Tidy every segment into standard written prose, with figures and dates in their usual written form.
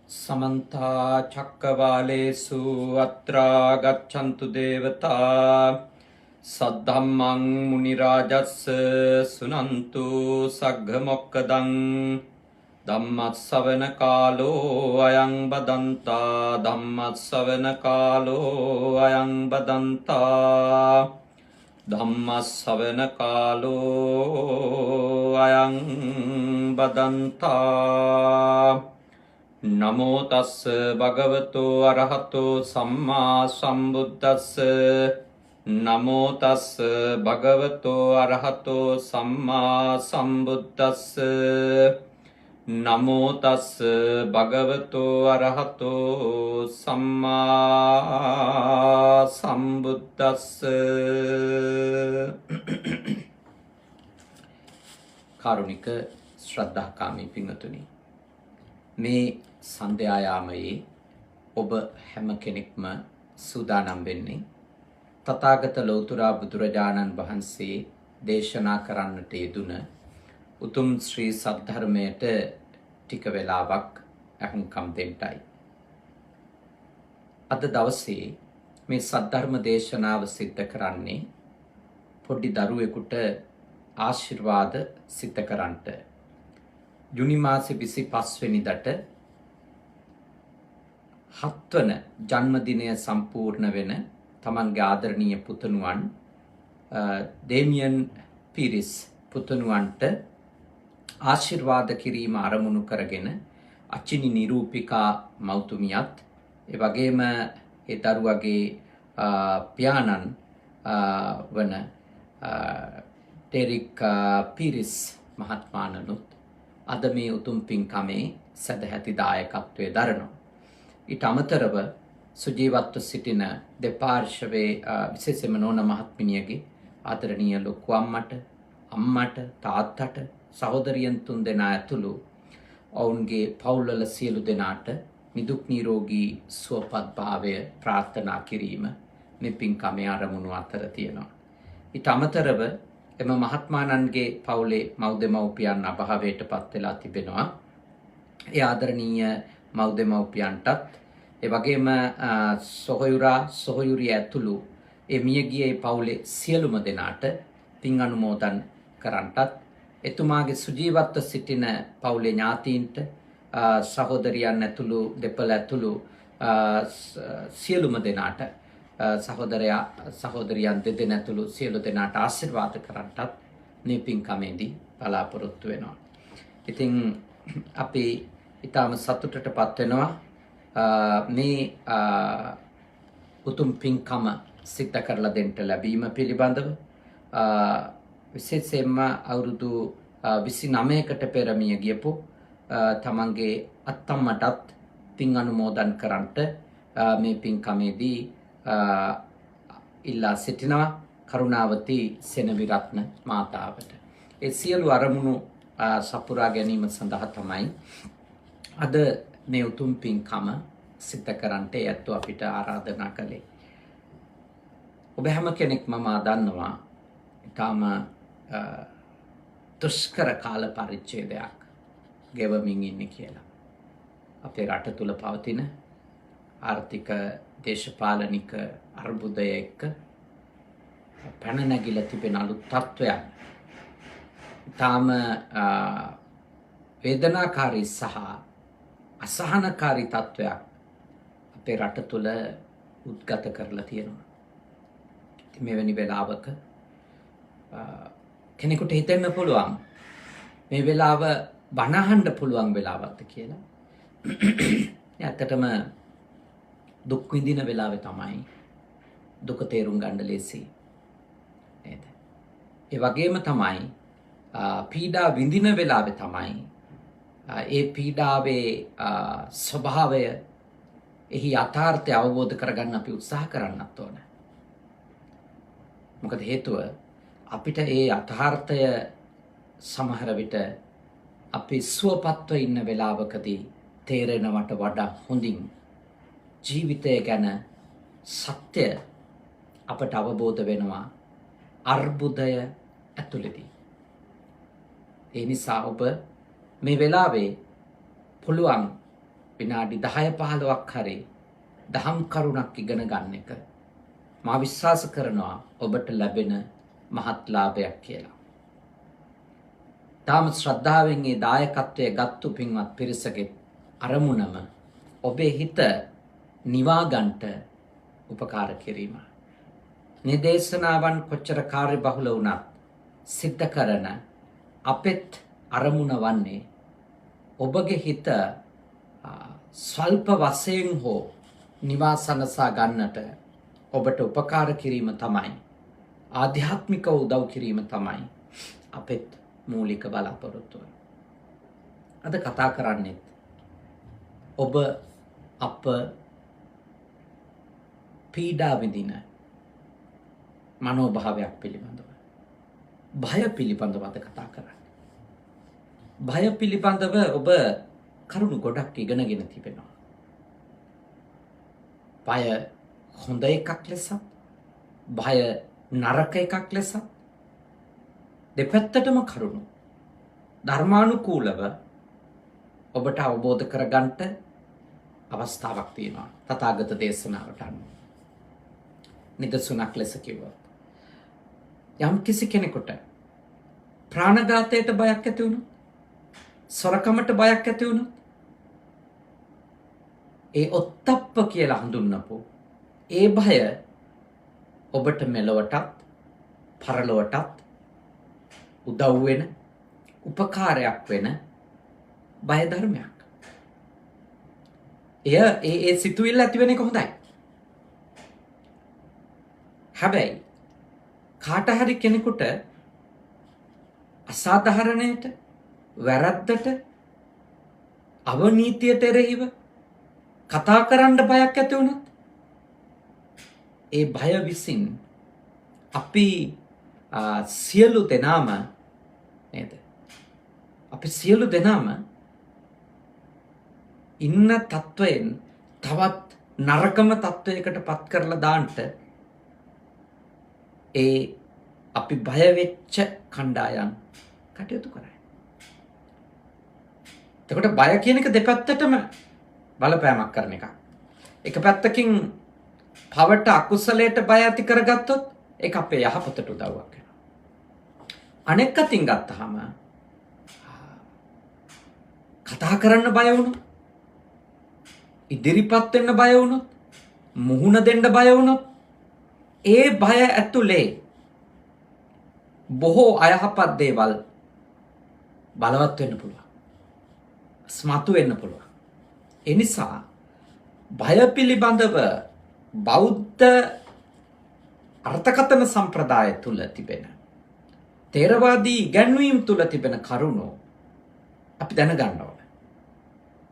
समन्ता चक्रवालेषु अत्रा गच्छन्तु देवता सद्धम्मं मुनिराजस्य सुनन्तु सग्गमोक्कदं धम्मस्सवनकालो अयं बदन्ता धम्मस्सवनकालो अयं बदन्ता धम्मस्सवनकालो अयं बदन्ता नमो तस् भगवतो अरहतो सम्मा सम्बुद्धस्स नमो तस् भगवतो अरहतो सम्मा सम्बुद्धस्स नमो तस् भगवतो अरहतो सम्मा सम्बुद्धस्स කාරුණික ශ්‍රද්ධාකාමී පින්වතුනි මේ සන්ධ්‍යායාමයේ ඔබ හැම කෙනෙක්ම සූදානම් වෙන්නේ තථාගත ලෞතර බුදුරජාණන් වහන්සේ දේශනා කරන්නට යෙදුන උතුම් ශ්‍රී සද්ධර්මයට ටික වෙලාවක් අහුම්කම් දෙන්නයි. අද දවසේ මේ සද්ධර්ම දේශනාව සිද්ධ කරන්නේ පොඩි දරුවෙකුට ආශිර්වාද සිද්ධ කරන්නට. ජුනි මාසේ 25 වෙනිදාට 7 වන ජන්මදිනය සම්පූර්ණ වෙන තමන්ගේ ආදරණීය පුතණුවන් ඩේමියන් පීරිස් පුතණුවන්ට ආශිර්වාද කිරීම අරමුණු කරගෙන අචිනි නිරූපිකා මෞතුමියත් ඒ වගේම ඒ දරුවගේ පියාණන් වන ටෙරික් පීරිස් මහත්මයාණනුත් අද මේ උතුම් පින්කමේ සදැහැති දායකත්වයේ දරනවා. ඊට අමතරව සුජීවත්ව සිටින දෙපාර්ශවයේ විශේෂයෙන්ම නෝන මහත්මිනියගේ ආදරණීය ලොකු අම්මට තාත්තට සහෝදරියන් තුන් දෙනා ඇතුළු ඔවුන්ගේ පවුල්වල සියලු දෙනාට නිදුක් නිරෝගී සුවපත් භාවය ප්‍රාර්ථනා කිරීම මේ පින්කමේ ආරමුණු අතර තියෙනවා. ඊට අමතරව එම මහත්මාණන්ගේ පවුලේ මව්දෙමව්පියන් අභාවයට පත් වෙලා තිබෙනවා. ඒ ආදරණීය මව්දෙමව්පියන්ටත් ඒ වගේම සොහොයුරිය ඇතුළු ඒ මියගියේ පවුලේ සියලුම දෙනාට පින් අනුමෝදන් කරන්නටත් එතුමාගේ සුජීවත්ව සිටින පවුලේ ඥාතීන්ට සහෝදරියන් ඇතුළු දෙපළ ඇතුළු සියලුම දෙනාට සහෝදරියන් දෙදෙනා ඇතුළු සියලු දෙනාට ආශිර්වාද කරන්නටත් මේ පින්කමේදී බලාපොරොත්තු වෙනවා. ඉතින් අපි ඊටම සතුටටපත් වෙනවා මේ උතුම් පින්කම සිද්ධ කරලා දෙන්න ලැබීම පිළිබඳව. විශේෂයෙන්ම අවුරුදු 29කට පෙර මිය ගියපු තමන්ගේ අත්තම්මටත් පින් අනුමෝදන් කරන්නට මේ පින්කමේදී ඉල්ලා සිටිනවා කරුණාවති සෙනවිරත්න මාතාවට. ඒ සියලු අරමුණු සපුරා ගැනීම සඳහා තමයි අද මේ උතුම් පින්කම සිද්ධ කරන්නට යැත්තු අපිට ආරාධනා කළේ. ඔබ හැම කෙනෙක්ම මා දන්නවා ඊටම දුෂ්කර කාල පරිච්ඡේදයක් ගෙවමින් ඉන්නේ කියලා. අපේ රට තුල පවතින ආර්ථික දේශපාලනික අර්බුදය එක්ක පැන නැගිලා තිබෙන අලුත් තත්ත්වයන් ඊටම වේදනාකාරී සහ අසහනකාරී තත්ත්වයක් අපේ රට තුල උද්ගත කරලා තියෙනවා. ඉතින් මෙවැනි වෙලාවක කෙනෙකුට හිතෙන්න පුළුවන් මේ වෙලාව බනහන්න පුළුවන් වෙලාවක්ද කියලා. ඇත්තටම දුක් විඳින වෙලාවේ තමයි දුක තේරුම් ගන්න ලේසි නේද? ඒ වගේම තමයි පීඩා විඳින වෙලාවේ තමයි ඒ පීඩාවේ ස්වභාවය එහි යථාර්ථය අවබෝධ කරගන්න අපි උත්සාහ කරන්නත් ඕන. මොකද හේතුව අපිට ඒ යථාර්ථය සමහර විට අපි සුවපත්ව ඉන්න වෙලාවකදී තේරෙනවට වඩා හොඳින් ජීවිතය ගැන සත්‍ය අපට අවබෝධ වෙනවා අර්බුදය ඇතුළේදී. ඒ නිසා ඔබ මේ වෙලාවේ පුළුවන් විනාඩි 10-15ක් හරි දහම් කරුණක් ඉගෙන ගන්න එක මා විශ්වාස කරනවා ඔබට ලැබෙන මහත් ලාභයක් කියලා. තාම ශ්‍රද්ධාවෙන් මේ දායකත්වයේ ගත්තු පින්වත් පිරිසගේ අරමුණම ඔබේ හිත නිවා ගන්නට උපකාර කිරීම. මේ දේශනාවන් කොච්චර කාර්යබහුල වුණත් සිද්ධ කරන අපෙත් අරමුණ වන්නේ ඔබගේ හිත ස්වල්ප වශයෙන් හෝ නිවාසනසා ගන්නට ඔබට උපකාර කිරීම තමයි, ආධ්‍යාත්මික උදව් කිරීම තමයි අපෙත් මූලික බලාපොරොත්තුව. අද කතා කරන්නේ ඔබ අප පීඩා විඳින මනෝභාවයක් පිළිබඳව, භය පිළිබඳව අද කතා කරන්නේ. භය පිළිබඳව ඔබ කරුණු ගොඩක් ඉගෙනගෙන තිබෙනවා. භය හොඳ එකක් ලෙසත්, භය නරක එකක් ලෙසත්, දෙපැත්තටම කරුණු ධර්මානුකූලව ඔබට අවබෝධ කරගන්නට අවස්ථාවක් තියෙනවා තථාගත දේශනාවට අනුව. නිදසුනක් ලෙස කිව්වොත් යම් කිසි කෙනෙකුට ප්‍රාණඝාතයට බයක් ඇති වුණොත්, සොරකමට බයක් ඇති වුණොත්, ඒ ඔත්තප්ප කියලා හඳුන්වපු ඒ භය ඔබට මෙලොවටත් පරලොවටත් උදව් වෙන, උපකාරයක් වෙන බය ධර්මයක්. ඒ සිතුවිල්ල ඇති වෙන එක හොඳයි. හැබැයි කාට හරි කෙනෙකුට අසාධාරණයට, වැරද්දට, අවනීතියට එරෙහිව කතා කරන්න බයක් ඇති වුණොත්, ඒ භය විසින් අපි සියලු දෙනාම නේද? අපි සියලු දෙනාම ඉන්න තත්වයෙන් තවත් නරකම තත්වයකට පත් කරලා දාන්නට ඒ අපි බය වෙච්ච කණ්ඩායම් කටයුතු කරයි. එතකොට බය කියන එක දෙපැත්තටම බලපෑමක් කරන එකක්. එක පැත්තකින් පවට අකුසලයට බය ඇති කරගත්තොත් ඒක අපේ යහපතට උදව්වක් වෙනවා. අනෙක් අතින් ගත්තාම කතා කරන්න බය වුණොත්, ඉදිරිපත් වෙන්න බය වුණොත්, මුහුණ දෙන්න බය වුණොත්, ඒ බය ඇතුලේ බොහෝ අයහපත් දේවල් බලවත් වෙන්න පුළුවන්. ස්මතු වෙන්න පුළුවන්. ඒ නිසා බය පිළිබඳව බෞද්ධ අර්ථකථන සම්ප්‍රදාය තුල තිබෙන, තේරවාදී ඉගැන්වීම් තුල තිබෙන කරුණු අපි දැනගන්න ඕන.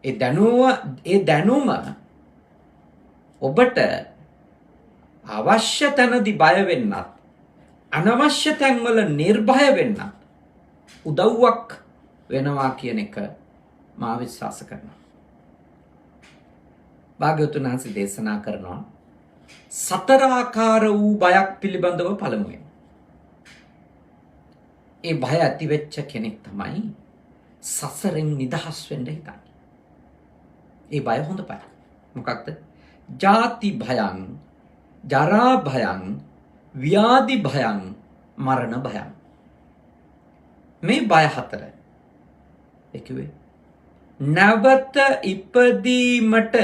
ඒ දැනුම ඔබට අවශ්‍ය තැනදී බය වෙන්නත්, අනවශ්‍ය තැන්වල නිර්භය වෙන්නත් උදව්වක් වෙනවා කියන එක මා විශ්වාස කරනවා. භාග්‍යවතුන් වහන්සේ දේශනා කරනවා සතර ආකාර වූ බයක් පිළිබඳව පළමුවෙන්. ඒ බය ඇති වෙච්ච කෙනෙක් තමයි සසරෙන් නිදහස් වෙන්න හිතන්නේ. ඒ බය හොඳ බයක්. මොකක්ද? ජාති භයං, ජරා භයං, ව්‍යාධි භයං, මරණ භයං. මේ බය හතර ඒ කිව්වේ නැවත ඉපදීමට,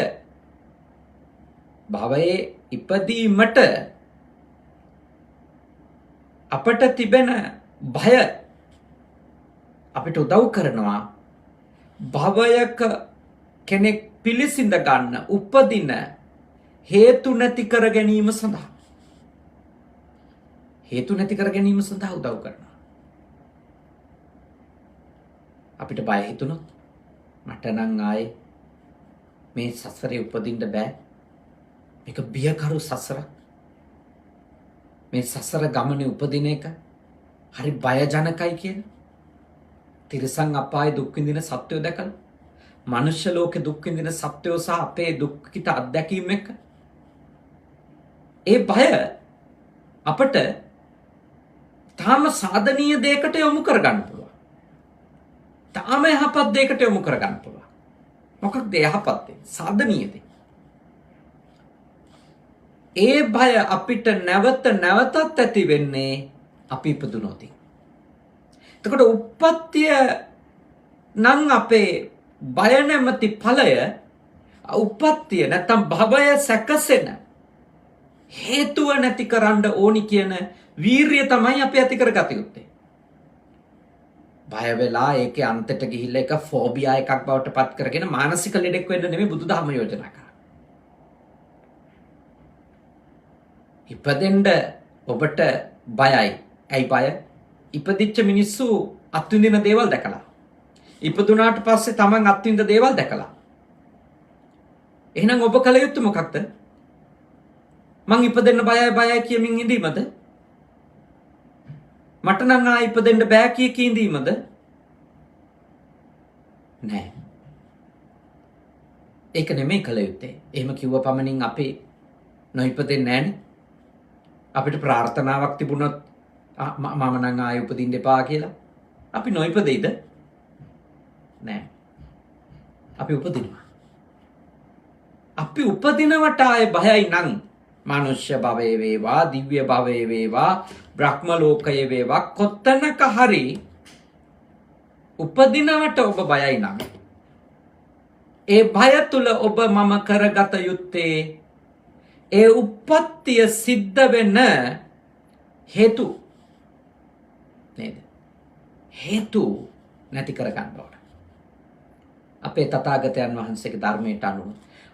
භවයේ ඉපදීමට අපට තිබෙන බය අපිට උදව් කරනවා භවයක කෙනෙක් පිළිසිඳ ගන්න, උපදින හේතු නැති කර ගැනීම සඳහා. හේතු නැති කර ගැනීම සඳහා උදව් කරනවා. අපිට බය හිතුනොත් මට නම් ආයේ මේ සසරේ උපදින්න බෑ, මේක බියකරු සසරක්, මේ සසර ගමනේ උපදින එක හරි බයජනකයි කියන තිරිසන් අපායේ දුක් විඳින සත්වයෝ දැකලා, මනුෂ්‍ය ලෝකේ දුක් විඳින සත්වයෝ සහ අපේ දුක්ඛිත අත්දැකීම් එක්ක ඒ බය අපට තාම සාධනීය දෙයකට යොමු කරගන්න පුළුවන්. තාම යහපත් දෙයකට යොමු කරගන්න පුළුවන්. මොකක්ද යහපත් දේ? සාධනීය දේ. ඒ බය අපිට නැවත නැවතත් ඇති වෙන්නේ අපි ඉපදුනොත්. එතකොට උප්පත්තිය නම් අපේ බය නැමැති ඵලය, උප්පත්තිය නැත්තම් භවය සැකසෙන හේතුව නැති කරන්න ඕනි කියන වීරිය තමයි අපි ඇති කරගත යුත්තේ. බය වෙලා ඒකේ අන්තයට ගිහිල්ලා එක ෆෝබියා එකක් බවට පත් කරගෙන මානසික ලෙඩෙක් වෙන්න නෙමෙයි බුදුදහම යෝජනා කරන්නේ. ඉපදෙන්න ඔබට බයයි. ඇයි බය? ඉපදිච්ච මිනිස්සු අත්විඳින දේවල් දැකලා. ඉපදුනාට පස්සේ Taman අත්විඳ දේවල් දැකලා. එහෙනම් ඔබ කල යුත්තේ මොකක්ද? මං ඉපදෙන්න බයයි කියමින් ඉඳීමද? මට නම් ආ ඉපදෙන්න බෑ කී ඉඳීමද? නෑ. ඒක නෙමෙයි කල යුත්තේ. එහෙම කිව්ව පමණින් අපි නොඉපදෙන්නේ නෑනේ. අපිට ප්‍රාර්ථනාවක් තිබුණොත් මම නම් ආයෙ උපදින්න එපා කියලා අපි නොඉපදෙයිද? නෑ. අපි උපදිනවා. අපි උපදිනවට ආයෙ බයයි නම් මනුෂ්‍ය භවයේ වේවා, දිව්‍ය භවයේ වේවා, බ්‍රහ්ම ලෝකයේ වේවා, කොත්තනක හරි උපදිනවට ඔබ බයයි නම් ඒ බය තුල ඔබ මම කරගත යුත්තේ ඒ උප්පත්තිය සිද්ධ වෙන හේතු නේද? හේතු නැති කරගන්න ඕන. අපේ තථාගතයන් වහන්සේගේ ධර්මයට අනුව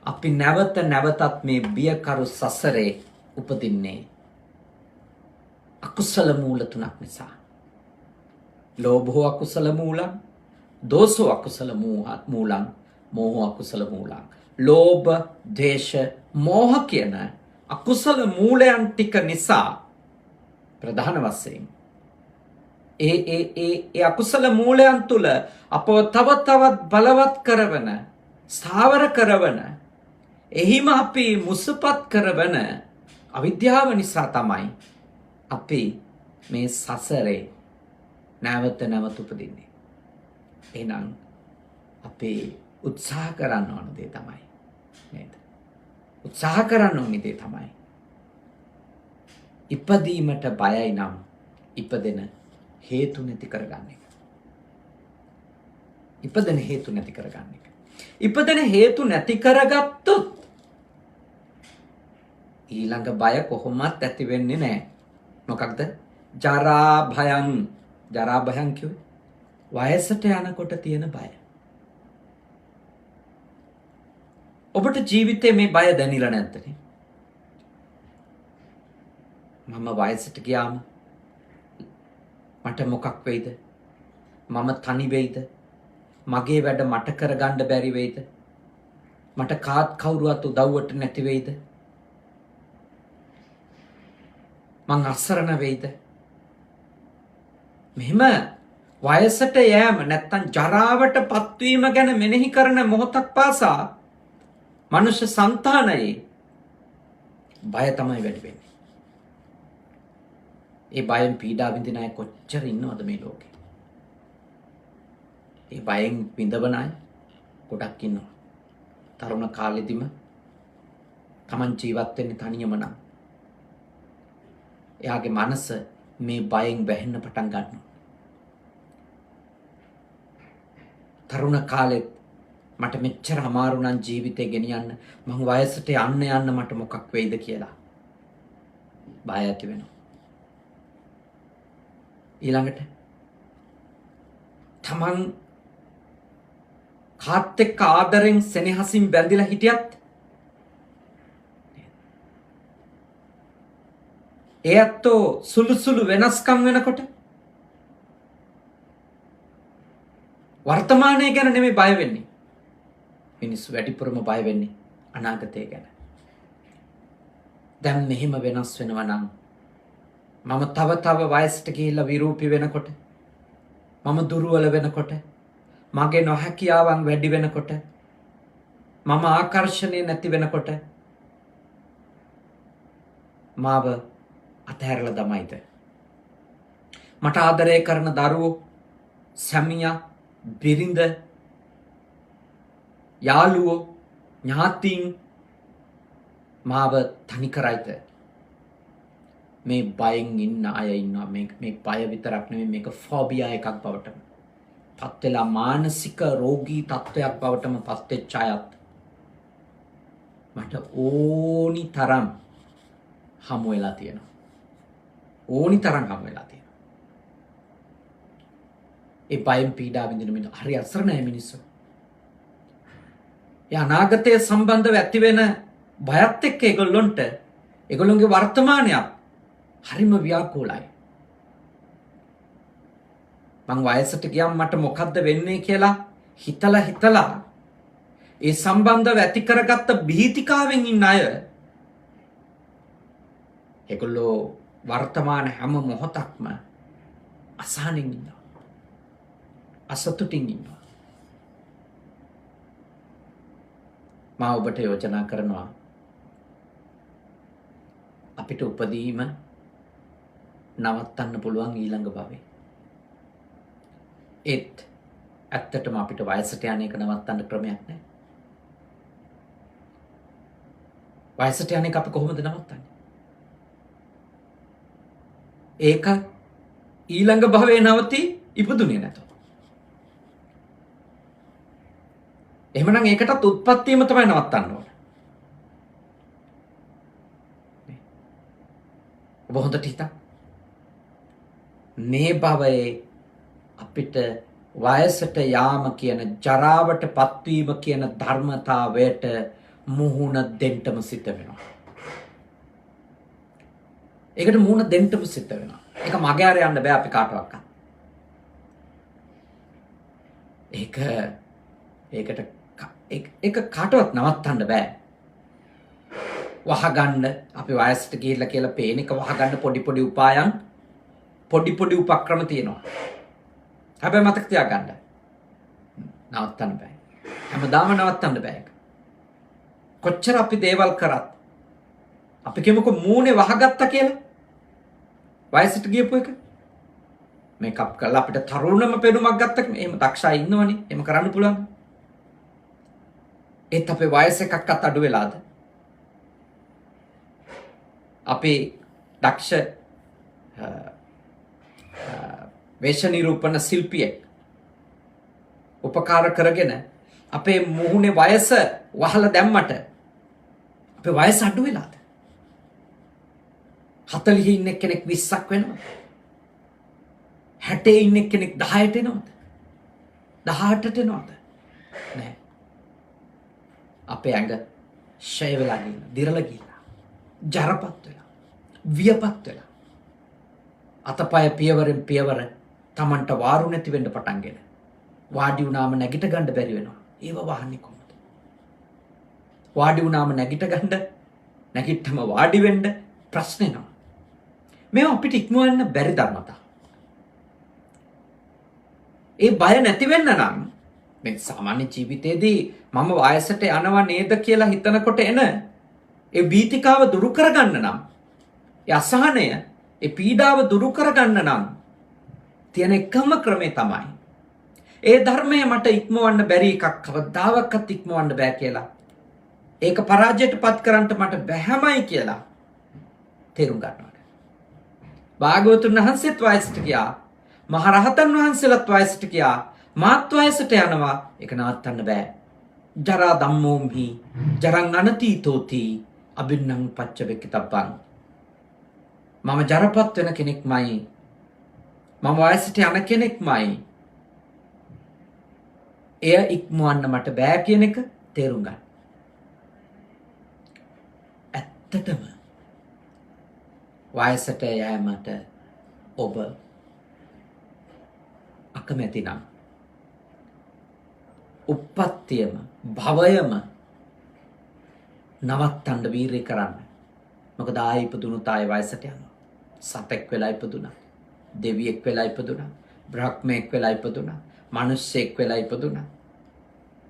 අපි නැවත නැවතත් මේ බියකරු සසරේ උපදින්නේ අකුසල මූල තුනක් නිසා. ලෝභෝ අකුසල මූලං, දෝසෝ අකුසල මූලං, මෝහෝ අකුසල මූලං. ලෝභ, ද්වේෂ, මෝහ කියන අකුසල මූලයන් ටික නිසා ප්‍රධාන වශයෙන් ඒ අකුසල මූලයන් තුල අපව තව තවත් බලවත් කරවන, ස්ථාවර කරවන, එහිම අපි මුසපත් කරවන අවිද්‍යාව නිසා තමයි අපි මේ සසරේ නැවත නැවත උපදින්නේ. එහෙනම් අපි උත්සාහ කරන්න ඕන දේ තමයි නේද? උත්සාහ කරන්න ඕනි දේ තමයි ඉපදීමට බයයි නම් ඉපදෙන හේතු නැති කරගන්න එක. ඉපදෙන හේතු නැති කරගන්න එක. ඉපදෙන හේතු නැති කරගත්තොත් ඊළඟ බය කොහොමත් ඇති වෙන්නේ නැහැ. මොකක්ද? ජරා භයං. ජරා භයං කියුවේ වයසට යනකොට තියෙන බය. ඔබට ජීවිතේ මේ බය දැනෙලා නැද්ද? මම වයසට ගියාම මට මොකක් වෙයිද? මම තනි වෙයිද? මගේ වැඩ මට කරගන්න බැරි වෙයිද? මට කවුරුවත් උදව්වට නැති වෙයිද? මං අසරණ වෙයිද? මෙහෙම වයසට යෑම නැත්තම් ජරාවට පත්වීම ගැන මෙනෙහි කරන මොහොතක් පාසා මනුෂ්‍ය సంతානයේ බය තමයි වැඩි වෙන්නේ. ඒ බයෙන් පීඩා විඳින අය කොච්චර ඉන්නවද මේ ලෝකේ? ඒ බයෙන් විඳවන අය ගොඩක් ඉන්නවා. තරුණ කාලෙදිම Taman ජීවත් වෙන්නේ තනියම නම් එයාගේ මනස මේ බයෙන් වැහෙන්න පටන් ගන්නවා. තරුණ කාලෙත් මට මෙච්චර අමාරු නම් ජීවිතේ ගෙනියන්න, මං වයසට යන්න මට මොකක් වෙයිද කියලා බය ඇති වෙනවා. ඊළඟට තමන් කාත් එක්ක ආදරෙන් සෙනෙහසින් බැඳිලා හිටියත් ඒ අතෝ සුළු වෙනස්කම් වෙනකොට වර්තමානයේ ගැන නෙමෙයි බය වෙන්නේ. මිනිස්සු වැඩිපුරම බය වෙන්නේ අනාගතය ගැන. දැන් මෙහෙම වෙනස් වෙනවා නම් මම තව වයසට ගිහිල්ලා විරූපී වෙනකොට, මම දුර්වල වෙනකොට, මගේ නොහැකියාවන් වැඩි වෙනකොට, මම ආකර්ෂණය නැති වෙනකොට මාව අතහැරලා දමයිද? මට ආදරය කරන දරුවෝ, සැමියා, බිරිඳ යාළුවෝ ඥාතීන් මාව තනි කරයිද? මේ බයෙන් ඉන්න අය ඉන්නවා. මේ බය විතරක් නෙමෙයි, මේක ෆෝබියා එකක් බවටම පත් වෙලා මානසික රෝගී තත්ත්වයක් බවටම පත් වෙච්ච අයත් මට ඕනි තරම් හමු වෙලා තියෙනවා. ඕනි තරම් හමු වෙලා තියෙනවා. ඒ බයෙන් පීඩා විඳින මිනිස්සු හරි අසරණයි මිනිස්සු. ඒ අනාගතය සම්බන්ධව ඇති වෙන බයත් එක්ක ඒගොල්ලොන්ගේ වර්තමානයත් හරිම ව්‍යාකූලයි. මං වයසට ගියම් මට මොකද්ද වෙන්නේ කියලා හිතලා ඒ සම්බන්ධව ඇති කරගත්ත බීතිකාවෙන් ඉන්න අය ඒගොල්ලෝ වර්තමාන හැම මොහොතක්ම අසහනෙන් ඉන්නවා. අසතුටින් ඉන්නවා. මා ඔබට යෝජනා කරනවා අපිට උපදීම නවත්තන්න පුළුවන් ඊළඟ භවයේ. ඒත් ඇත්තටම අපිට වයසට යන එක නවත්තන්න ක්‍රමයක් නැහැ. වයසට යන එක අපි කොහොමද නවත්තන්නේ? ඒක ඊළඟ භවයේ නවති ඉපදුනේ නැතෝ. එහෙමනම් ඒකටත් උත්පත්තියම තමයි නවත්තන්න ඕන. ඔබ හොඳට හිතන්න. මේ භවයේ අපිට වයසට යාම කියන ජරාවට පත්වීම කියන ධර්මතාවයට මුහුණ දෙන්නම සිද්ධ වෙනවා. ඒකට මුහුණ දෙන්නම සිද්ධ වෙනවා. ඒක මගේ ආර යන්න බෑ අපි කාටවත්. ඒක කාටවත් නවත්තන්න බෑ. වහගන්න අපි වයසට ගිහිල්ලා කියලා පේන එක වහගන්න පොඩි උපායන් පොඩි උපක්‍රම තියෙනවා. හැබැයි මතක තියාගන්න. නවත්තන්න බෑ. හැමදාම නවත්තන්න බෑ ඒක. කොච්චර අපි දේවල් කරත් අපි කියමුකෝ මූණේ වහගත්තා කියලා. වයසට ගියපු එක. මේකප් කරලා අපිට තරුණම පෙනුමක් ගත්තා. එහෙම දක්ෂයි ඉන්නවනේ. එහෙම කරන්න පුළුවන්. ඒත් අපේ වයස එකක්වත් අඩු වෙලාද? අපේ දක්ෂ වේශ නිරූපණ ශිල්පියෙක් උපකාර කරගෙන අපේ මුහුණේ වයස වහලා දැම්මට අපේ වයස අඩු වෙලාද? 40 ඉන්න කෙනෙක් 20ක් වෙනවද? 60 ඉන්න කෙනෙක් 10ට එනවද? 18ට එනවද? නෑ. අපේ ඇඟ ෂය වෙලා ගිහින් දිරලා ගිහින් ජරපත් වෙලා වියපත් වෙලා අතපය පියවරෙන් පියවර Tamanට වාරු නැති වෙන්න පටන්ගෙන වාඩි වුණාම නැගිට ගන්න බැරි වෙනවා. ඒව වහන්නේ කොහොමද? වාඩි වුණාම නැගිට ගන්න නැගිට්ටම වාඩි වෙන්න ප්‍රශ්න එනවා. මේවා අපිට ඉක්මවන්න බැරි ධර්මතා. ඒ බය නැති වෙන්න නම් මේ සාමාන්‍ය ජීවිතේදී මම වයසට යනවා නේද කියලා හිතනකොට එන ඒ බීතිකාව දුරු කරගන්න නම් ඒ අසහනය ඒ පීඩාව දුරු කරගන්න නම් තියෙන එකම ක්‍රමය තමයි ඒ ධර්මය මට ඉක්මවන්න බැරි එකක් කවදාවත් ඉක්මවන්න බෑ කියලා. ඒක පරාජයටපත් කරන්න මට බැහැමයි කියලා තේරුම් ගන්නවා. භාග්‍යවතුන් වහන්සේත් වයසට ගියා. මහරහතන් වහන්සේලාත් වයසට ගියා. මාත් වයසට යනවා. ඒක නවත්තන්න බෑ. ජරා ධම්මෝම්හි ජරං අනතීතෝති අබින්නම් පච්චවෙක්කිතබ්බං. මම ජරපත් වෙන කෙනෙක්මයි. මම වයසට යන කෙනෙක්මයි. එය ඉක්මවන්න මට බෑ කියන එක තේරුම් ගන්න. ඇත්තටම වයසට යෑමට ඔබ අකමැති නම් උප්පත්තියම භවයම නවත්තන්න වීරිය කරන්න. මොකද ආයෙ ඉපදුණුත් ආයෙ වයසට යනවා. සතෙක් වෙලා ඉපදුණා. දෙවියෙක් වෙලා ඉපදුණා. බ්‍රහ්මෙක් වෙලා ඉපදුණා. මිනිස්සෙක් වෙලා ඉපදුණා.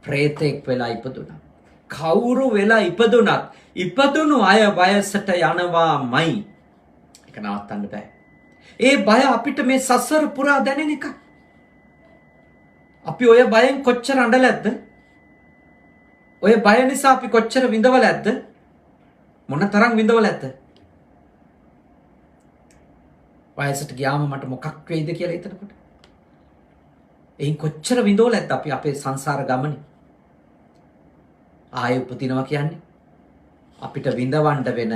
ප්‍රේතෙක් වෙලා ඉපදුණා. කවුරු වෙලා ඉපදුණත් ඉපදුණු අය වයසට යනවාමයි. ඒක නවත්තන්න බෑ. ඒ බය අපිට මේ සසර පුරා දැනෙන එකක්. අපි ඔය බයෙන් කොච්චර අඬලද්ද? ඔය බය නිසා අපි කොච්චර විඳවල ඇද්ද? මොන තරම් විඳවල ඇද්ද? වයසට ගියාම මට මොකක් වෙයිද කියලා හිතනකොට. එයින් කොච්චර විඳවල ඇද්ද අපි අපේ සංසාර ගමනේ. ආයෙ උපදිනවා කියන්නේ අපිට විඳවන්න වෙන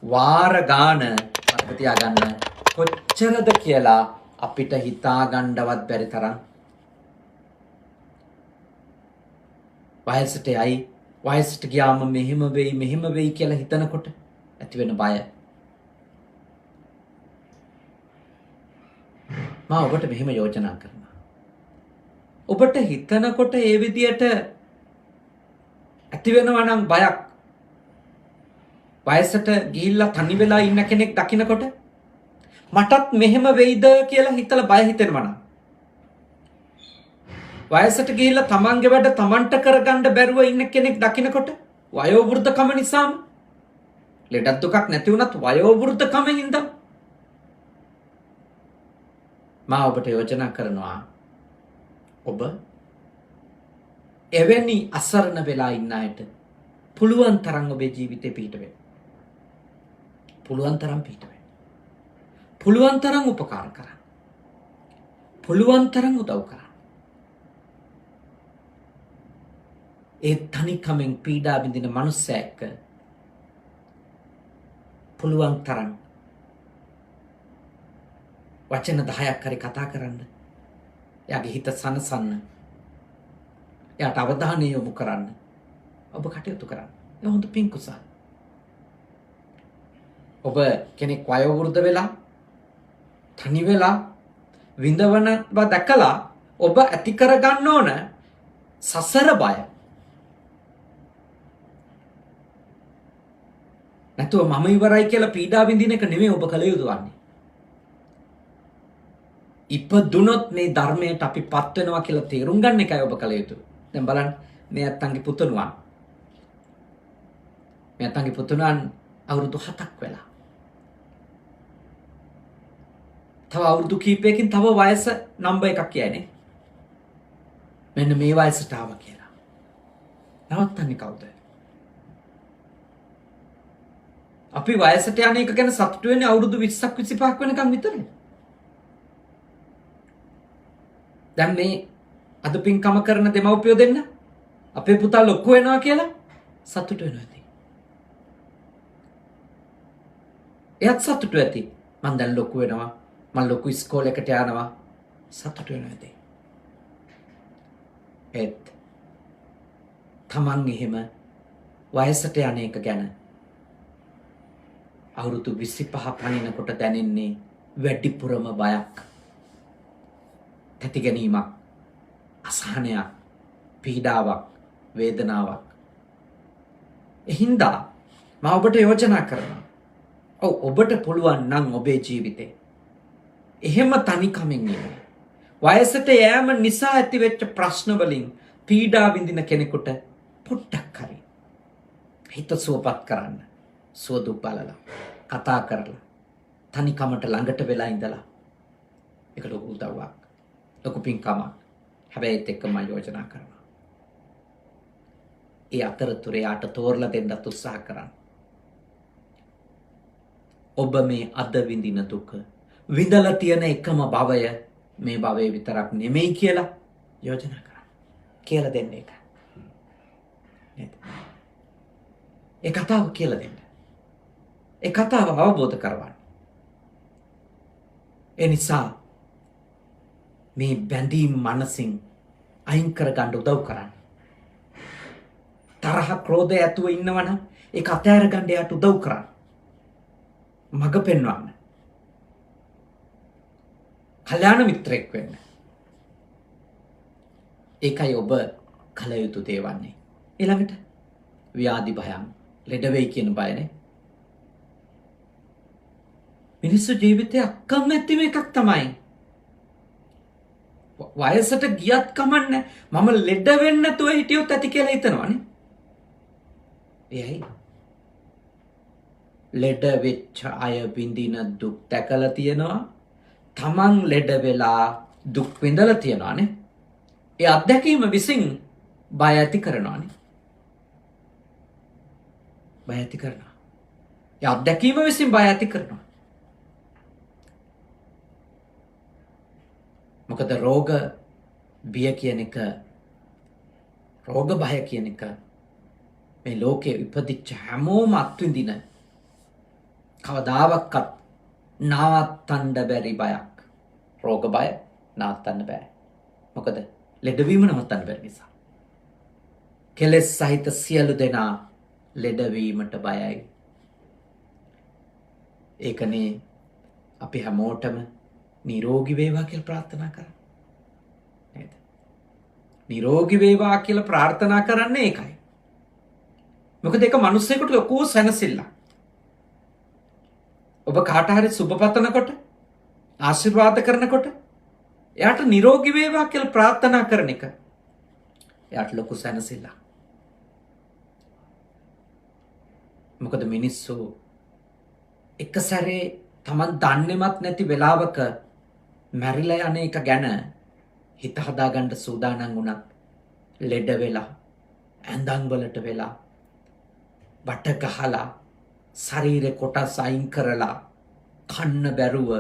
වාර ගාන මතක තියාගන්න කොච්චරද කියලා අපිට හිතා ගන්නවත් බැරි තරම් වයසට යයි. වයසට ගියාම මෙහෙම වෙයි කියලා හිතනකොට ඇති වෙන බය. මම ඔබට මෙහෙම යෝජනා කරනවා. ඔබට හිතනකොට ඒ විදියට ඇති වෙනවා නම් බයක්. වයසට ගිහිල්ලා තනි වෙලා ඉන්න කෙනෙක් දකින්නකොට මටත් මෙහෙම වෙයිද කියලා හිතලා බය හිතෙනවා නම් වයසට ගිහිල්ලා තමන්ගේ වැඩ තමන්ට කරගන්න බැරුව ඉන්න කෙනෙක් දකින්නකොට වයෝ වෘද්ධකම නිසාම ලෙඩක් දුකක් නැති වුණත් වයෝ වෘද්ධකමෙන් ඉඳන් මා ඔබට යෝජනා කරනවා ඔබ එවැනි අසරණ වෙලා ඉන්න අයට පුළුවන් තරම් ඔබේ ජීවිතේ පිහිට වෙන්න. පුළුවන් තරම් පිහිට වෙන්න. පුළුවන් තරම් උපකාර කරන්න. පුළුවන් තරම් උදව් කරන්න. ඒ තනිකමෙන් පීඩා විඳින මනුස්සයෙක් පුළුවන් තරම් වචන 10ක් හරි කතා කරන්න. එයාගේ හිත සනසන්න. එයාට අවධානය යොමු කරන්න. ඔබ කටයුතු කරන්න. ඒ හොඳ පින්කුසල්. ඔබ කෙනෙක් වයෝ වෘද්ධ වෙලා තනි වෙලා විඳවනව දැකලා ඔබ ඇති කර ගන්න ඕන සසර බය. නැතුව මම ඉවරයි කියලා පීඩා විඳින එක නෙමෙයි ඔබ කළ යුතු වන්නේ. ඉපදුනොත් මේ ධර්මයට අපිපත් වෙනවා කියලා තේරුම් ගන්න එකයි ඔබ කළ යුතු. දැන් බලන්න මේ අත්තන්ගේ පුතුණුවන්. මේ අත්තන්ගේ පුතුණුවන් අවුරුදු 7ක් වෙලා. තව අවුරුදු කීපයකින් තව වයස නම්බර් එකක් කියන්නේ. මෙන්න මේ වයසට ආවා කියලා. නවත්තන්නේ කවුද? අපි වයසට යන එක ගැන සතුටු වෙන්නේ අවුරුදු 20ක් 25ක් වෙනකන් විතරයි. දැන් මේ අද පින්කම කරන දෙමව්පියෝ දෙන්න අපේ පුතා ලොකු වෙනවා කියලා සතුටු වෙනවා ඇති. එයාත් සතුටු ඇති. මං දැන් ලොකු වෙනවා. මං ලොකු ඉස්කෝලේකට යනවා. සතුටු වෙනවා ඇති. ඒත් තමන් එහෙම වයසට යන එක ගැන අවුරුදු 25 පනිනකොට දැනෙන්නේ වැඩිපුරම බයක්. තැති ගැනීමක්, අසහනයක්, පීඩාවක්, වේදනාවක්. එහින්දා මම ඔබට යෝජනා කරනවා. ඔබට පුළුවන් නම් ඔබේ ජීවිතේ එහෙම තනිකමින් ඉන්න. වයසට යෑම නිසා ඇතිවෙච්ච ප්‍රශ්න වලින් පීඩා විඳින කෙනෙකුට පොඩ්ඩක් හරි හිත සුවපත් කරන්න. සුවදුක් බලලා, කතා කරලා, තනිකමට ළඟට වෙලා ඉඳලා. ඒක ලොකු උදව්වක්. ලොකු පින්කමක්. හැබැයි ඒත් එක්කම යෝජනා කරනවා. ඒ අතරතුරේ යාට තෝරලා දෙන්නත් උත්සාහ කරන්න. ඔබ මේ අද විඳින දුක විඳලා තියෙන එකම භවය මේ භවයේ විතරක් නෙමෙයි කියලා යෝජනා කරන්න. කියලා දෙන්න එක. නේද? ඒ කතාව කියලා දෙන්න. ඒ කතාව අවබෝධ කරවන්න. ඒ නිසා මේ බැඳීම් මනසින් අයින් කරගන්න උදව් කරන්න. තරහ ක්‍රෝධය ඇතුව ඉන්නවනම් ඒක අතහැර ගන්න යාට උදව් කරන්න. මඟ පෙන්වන්න. කල්‍යාණ මිත්‍රෙක් වෙන්න. ඒකයි ඔබ කල යුතු දේ වන්නේ. ඊළඟට ව්‍යාධි භයං ලෙඩ වෙයි කියන බයනේ. මිනිස්සු ජීවිතේ අකමැතිම එකක් තමයි. වයසට ගියත් කමන්නේ මම ලෙඩ වෙන්න නැතුව හිටියොත් ඇති කියලා හිතනවනේ. එයයි ලෙඩ වෙච්ච අය විඳින දුක් දැකලා තියෙනවා. තමන් ලෙඩ වෙලා දුක් විඳලා තියෙනවානේ. ඒ අත්දැකීම විසින් බය ඇති කරනවානේ. බය ඇති කරනවා. ඒ අත්දැකීම විසින් බය ඇති කරනවා. මොකද රෝග බිය කියන එක, රෝග බය කියන එක මේ ලෝකයේ ඉපදිච්ච හැමෝම අත්විඳින කවදාවත් නවත්තන්න බැරි බයක්. රෝග බය නවත්තන්න බෑ. මොකද ලෙඩවීම නවත්තන්න බැරි නිසා. කෙලෙස් සහිත සියලු දෙනා ලෙඩවීමට බයයි. ඒකනේ අපි හැමෝටම නිරෝගී වේවා කියලා ප්‍රාර්ථනා කරන්නේ. නේද? නිරෝගී වේවා කියලා ප්‍රාර්ථනා කරන්නේ ඒකයි. මොකද ඒක මිනිස්සෙකුට ලොකු සැනසෙල්ලක්. ඔබ කාට හරි සුබ පතනකොට, ආශිර්වාද කරනකොට එයාට නිරෝගී වේවා කියලා ප්‍රාර්ථනා කරන එක එයාට ලොකු සැනසෙල්ලක්. මොකද මිනිස්සු එක සැරේ Taman දන්නේවත් නැති වෙලාවක මැරිලා යන එක ගැන හිත හදාගන්න සූදානම් වුණත් ලෙඩ වෙලා, ඇඳන් වලට වෙලා, බට ගහලා, ශරීරේ කොටස් අයින් කරලා, කන්න බැරුව,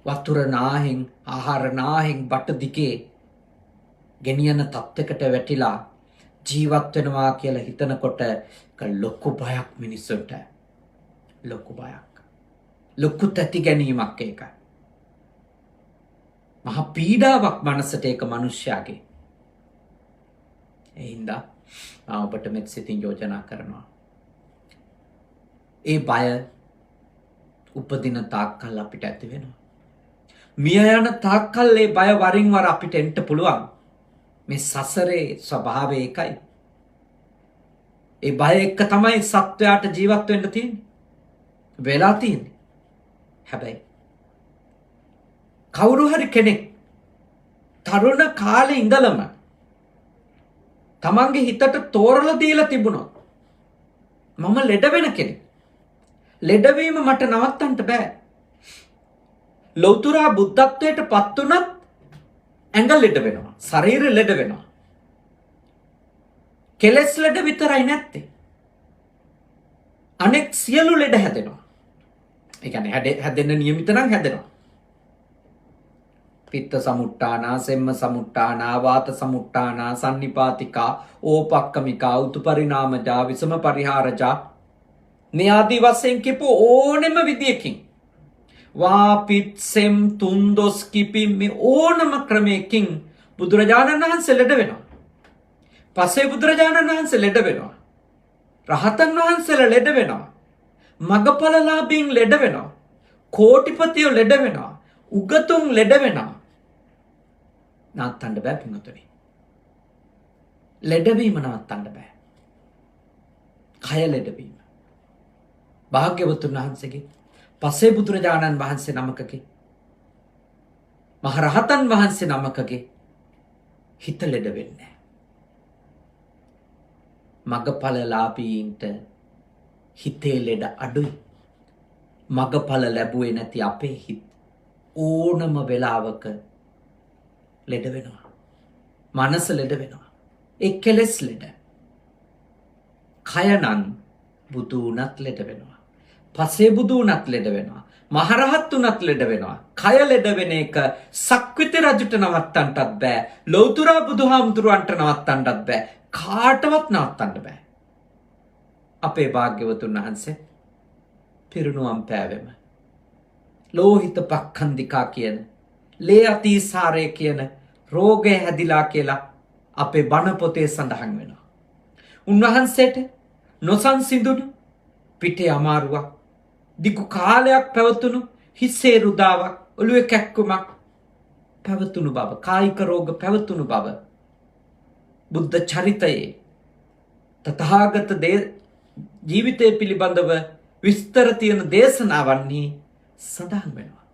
වතුර නාහෙන්, ආහාර නාහෙන් බට දිගේ ගෙනියන තත්යකට වැටිලා ජීවත් වෙනවා කියලා හිතනකොට ලොකු බයක් මිනිස්සුන්ට. ලොකු බයක්. ලොකු තැති ගැනීමක් ඒක. මහා පීඩාවක් මනසට ඒක මිනිස්යාගේ. ඒ හින්දා මම ඔබට මෙත් සිතින් යෝජනා කරනවා. ඒ බය උපදින තාක්කල් අපිට ඇති වෙනවා. මිය යන තාක්කල් ඒ බය වරින් වර අපිට එන්න පුළුවන්. මේ සසරේ ස්වභාවය ඒකයි. ඒ බය එක්ක තමයි සත්වයාට ජීවත් වෙන්න තියෙන්නේ. වෙලා තියෙන්නේ. හැබැයි කවුරු හරි කෙනෙක් තරුණ කාලේ ඉඳලම තමන්ගේ හිතට තෝරලා දීලා තිබුණොත් මම ලෙඩ වෙන කෙනෙක්. ලෙඩවීම මට නවත්තන්න බෑ. ලෞතර බුද්ධත්වයට පත් වුණත් ඇඟ ලෙඩ වෙනවා. ශරීරය ලෙඩ වෙනවා. කෙලස් ලෙඩ විතරයි නැත්තේ. අනෙක් සියලු ලෙඩ හැදෙනවා. ඒ කියන්නේ හැදෙන්න නියමිත නම් හැදෙනවා. පිත්ත සමුට්ටානා, සෙම්ම සමුට්ටානා, වාත සමුට්ටානා, සන්නිපාතිකා, ඕපක්කමිකා, උතුපරිණාමජා, විසම පරිහාරජා මේ ආදී වශයෙන් කියපු ඕනෙම විදියකින් වාපිත් සෙම් තුන්දොස් කිපි මේ ඕනම ක්‍රමයකින් බුදුරජාණන් වහන්සේ ලෙඩ වෙනවා. පස්සේ බුදුරජාණන් වහන්සේ ලෙඩ වෙනවා. රහතන් වහන්සේලා ලෙඩ වෙනවා. මගපලලාභීන් ලෙඩ වෙනවා. කෝටිපතියෝ ලෙඩ වෙනවා. උගතුන් ලෙඩ වෙනවා. නවත්තන්න බෑ පින්වතුනි. ලෙඩවීම නවත්තන්න බෑ. කය ලෙඩවීම. භාග්‍යවතුන් වහන්සේගේ පස්සේ බුදුරජාණන් වහන්සේ නමකගේ, මහරහතන් වහන්සේ නමකගේ හිත ලෙඩ වෙන්නේ. මගපලලාභීන්ට හිතේ ලෙඩ අඩුයි. මගපල ලැබුවේ නැති අපේ හිත ඕනම වෙලාවක ලෙඩ වෙනවා. මනස ලෙඩ වෙනවා. ඒ කෙලෙස් ලෙඩ. කය නම් බුදු වුණත් ලෙඩ වෙනවා. පසේ බුදු වුණත් ලෙඩ වෙනවා. මහරහත් වුණත් ලෙඩ වෙනවා. කය ලෙඩ වෙන එක සක්විති රජුට නවත්තන්නටත් බෑ. ලෞතර බුදුහාමුදුරුවන්ට නවත්තන්නටත් බෑ. කාටවත් නවත්තන්න බෑ. අපේ භාග්‍යවතුන් වහන්සේ පිරිනුවම් පෑවෙම ලෝහිත පක්ඛන්දිකා කියන, ලේ අතිසාරය කියන රෝගය හැදිලා කියලා අපේ බණ පොතේ සඳහන් වෙනවා. උන්වහන්සේට නොසන්සිඳුණු පිටේ අමාරුවක්, දිගු කාලයක් පැවතුණු හිසේ රුදාවක්, ඔළුවේ කැක්කුමක් පැවතුණු බව, කායික රෝග පැවතුණු බව බුද්ධ චරිතයේ තථාගත ජීවිතය පිළිබඳව විස්තර තියෙන දේශනාවන්හි සඳහන් වෙනවා.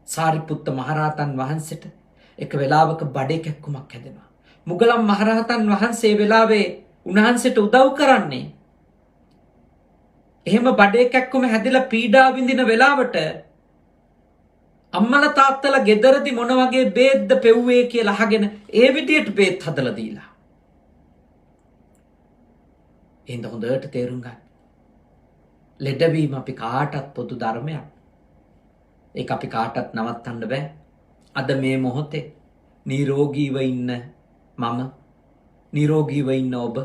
සාරිපුත්ත මහරහතන් වහන්සේට එක වෙලාවක බඩේ කැක්කුමක් හැදෙනවා. මුගලන් මහරහතන් වහන්සේ වෙලාවේ උන්වහන්සේට උදව් කරන්නේ. එහෙම බඩේ කැක්කුම හැදිලා පීඩා විඳින වෙලාවට අම්මලා තාත්තලා ගෙදරදී මොන වගේ බේත්ද පෙව්වේ කියලා අහගෙන ඒ විදියට බේත් හදලා දීලා. එහෙනම් හොඳට තේරුම් ගන්න. ලෙඩවීම අපි කාටත් පොදු ධර්මයක්. ඒක අපි කාටත් නවත්තන්න බෑ. අද මේ මොහොතේ නිරෝගීව ඉන්න මම, නිරෝගීව ඉන්න ඔබ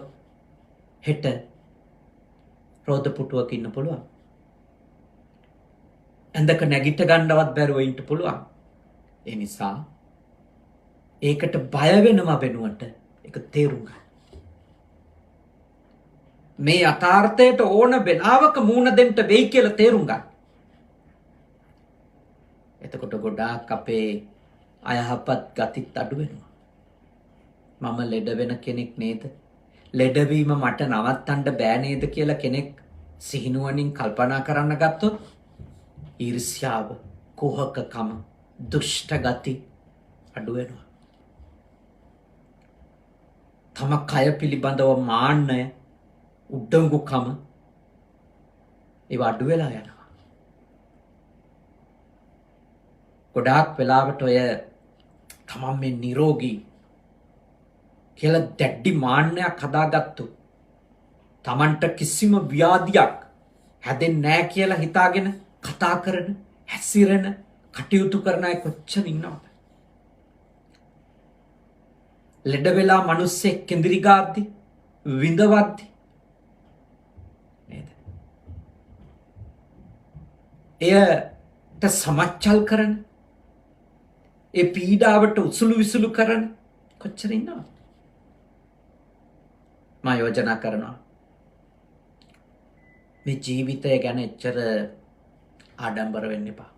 හෙට රෝද පුටුවක ඉන්න පුළුවන්. ඇඳක නැගිට ගන්නවත් බැරුව ඉන්න පුළුවන්. ඒ නිසා ඒකට බය වෙනවා වෙනුවට ඒක තේරුම් ගන්න. මේ යථාර්ථයට ඕන වෙලාවක මූණ දෙන්න වෙයි කියලා තේරුම් ගන්න. එතකොට ගොඩාක් අපේ අයහපත් ගතිත් අඩු වෙනවා. මම ලෙඩ වෙන කෙනෙක් නේද? ලෙඩවීම මට නවත්තන්න බෑ නේද කියලා කෙනෙක් සිහිනුවණින් කල්පනා කරන්න ගත්තොත් ඊර්ෂ්‍යාව, කුහකකම, දුෂ්ට ගති අඩු වෙනවා. තම කය පිළිබඳව මාන්නය, උඩඟුකම ඒවා අඩු වෙලා යනවා. ගොඩාක් වෙලාවට ඔය තමන් මේ නිරෝගී කියලා දැඩි මාන්නයක් හදාගත්තු, තමන්ට කිසිම ව්‍යාධියක් හැදෙන්නේ නැහැ කියලා හිතාගෙන කතා කරන, හැසිරෙන, කටයුතු කරන අය කොච්චර ඉන්නවද? ලෙඩ වෙලා මිනිස්සෙක් කෙඳිරි ගාද්දි, විඳවද්දි නේද? එයට සමච්චල් කරන, ඒ පීඩාවට උසුළු විසුළු කරන කොච්චර ඉන්නවද? මා යෝජනා කරනවා මේ ජීවිතය ගැන එච්චර ආඩම්බර වෙන්න එපා.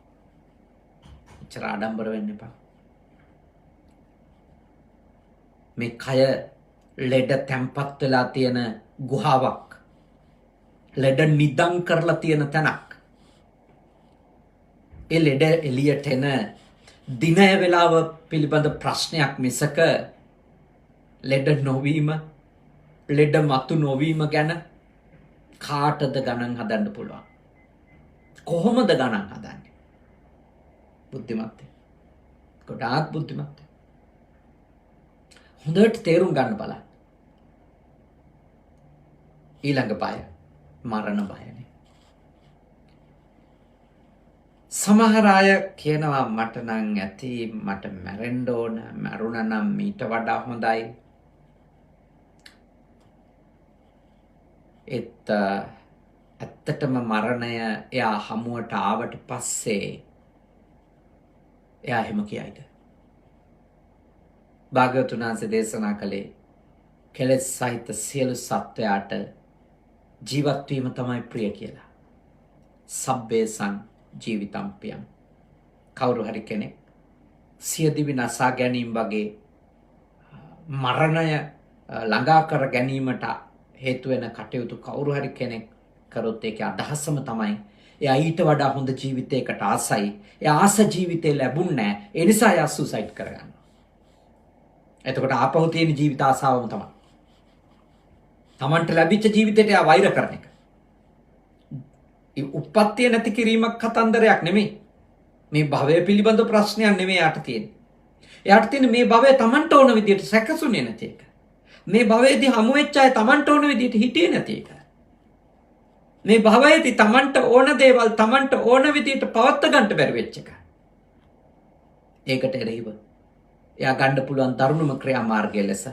එච්චර ආඩම්බර වෙන්න එපා. මේ කය ලෙඩ තැම්පත් වෙලා තියෙන ගුහාවක්, ලෙඩ නිදන් කරලා තියෙන තැනක්. ඒ ලෙඩ එළියට එන දිනය වේලාව පිළිබඳ ප්‍රශ්නයක් මිසක ලෙඩ නොවීම, ලෙඩ මතු නොවීම ගැන කාටද ගණන් හදන්න පුළුවන්? කොහොමද ගණන් හදන්නේ? බුද්ධිමත්. ගොඩාක් බුද්ධිමත්. හොඳට තේරුම් ගන්න බලන්න. ඊළඟ බය මරණ බයනේ. සමහර අය කියනවා මට නම් ඇති, මට මැරෙන්න ඕන, මරුණා නම් ඊට වඩා හොඳයි. ඇත්තටම මරණය එයා හමුවට ආවට පස්සේ එයා එහෙම කියයිද? භාග්‍යවතුන් වහන්සේ දේශනා කළේ කෙලෙස් සහිත සියලු සත්වයාට ජීවත් වීම තමයි ප්‍රිය කියලා. සබ්බේසං ජීවිතම්පියම්. කවුරු හරි කෙනෙක් සියදිවි නසා ගැනීම වගේ මරණය ළඟා කර ගැනීමට හේතු වෙන කටයුතු කවුරු හරි කෙනෙක් කරොත් ඒකේ අදහසම තමයි එයා ඊට වඩා හොඳ ජීවිතයකට ආසයි. එයා ආස ජීවිතේ ලැබුණ නැහැ. ඒ නිසා එයා සුසයිඩ් කරගන්නවා. එතකොට ආපහු තියෙන ජීවිත ආසාවම තමයි. Tamanට ලැබිච්ච ජීවිතයට එයා වෛර කරන එක. ඒ උප්පත්තිය නැති කිරීමක් කතන්දරයක් නෙමෙයි. මේ භවය පිළිබඳ ප්‍රශ්නයක් නෙමෙයි යාට තියෙන්නේ. එයාට තියෙන්නේ මේ භවය Tamanට ඕන විදිහට සැකසුනේ නැති එක. මේ භවයේදී හමු වෙච්ච අය Tamanට ඕන විදිහට හිටියේ නැති එක. මේ භවයේදී Tamanට ඕන දේවල් Tamanට ඕන විදිහට පවත්ත ගන්න බැරි වෙච්ච එක. ඒකට එරෙහිව එයා ගන්න පුළුවන් දරුණුම ක්‍රියාමාර්ගය ලෙස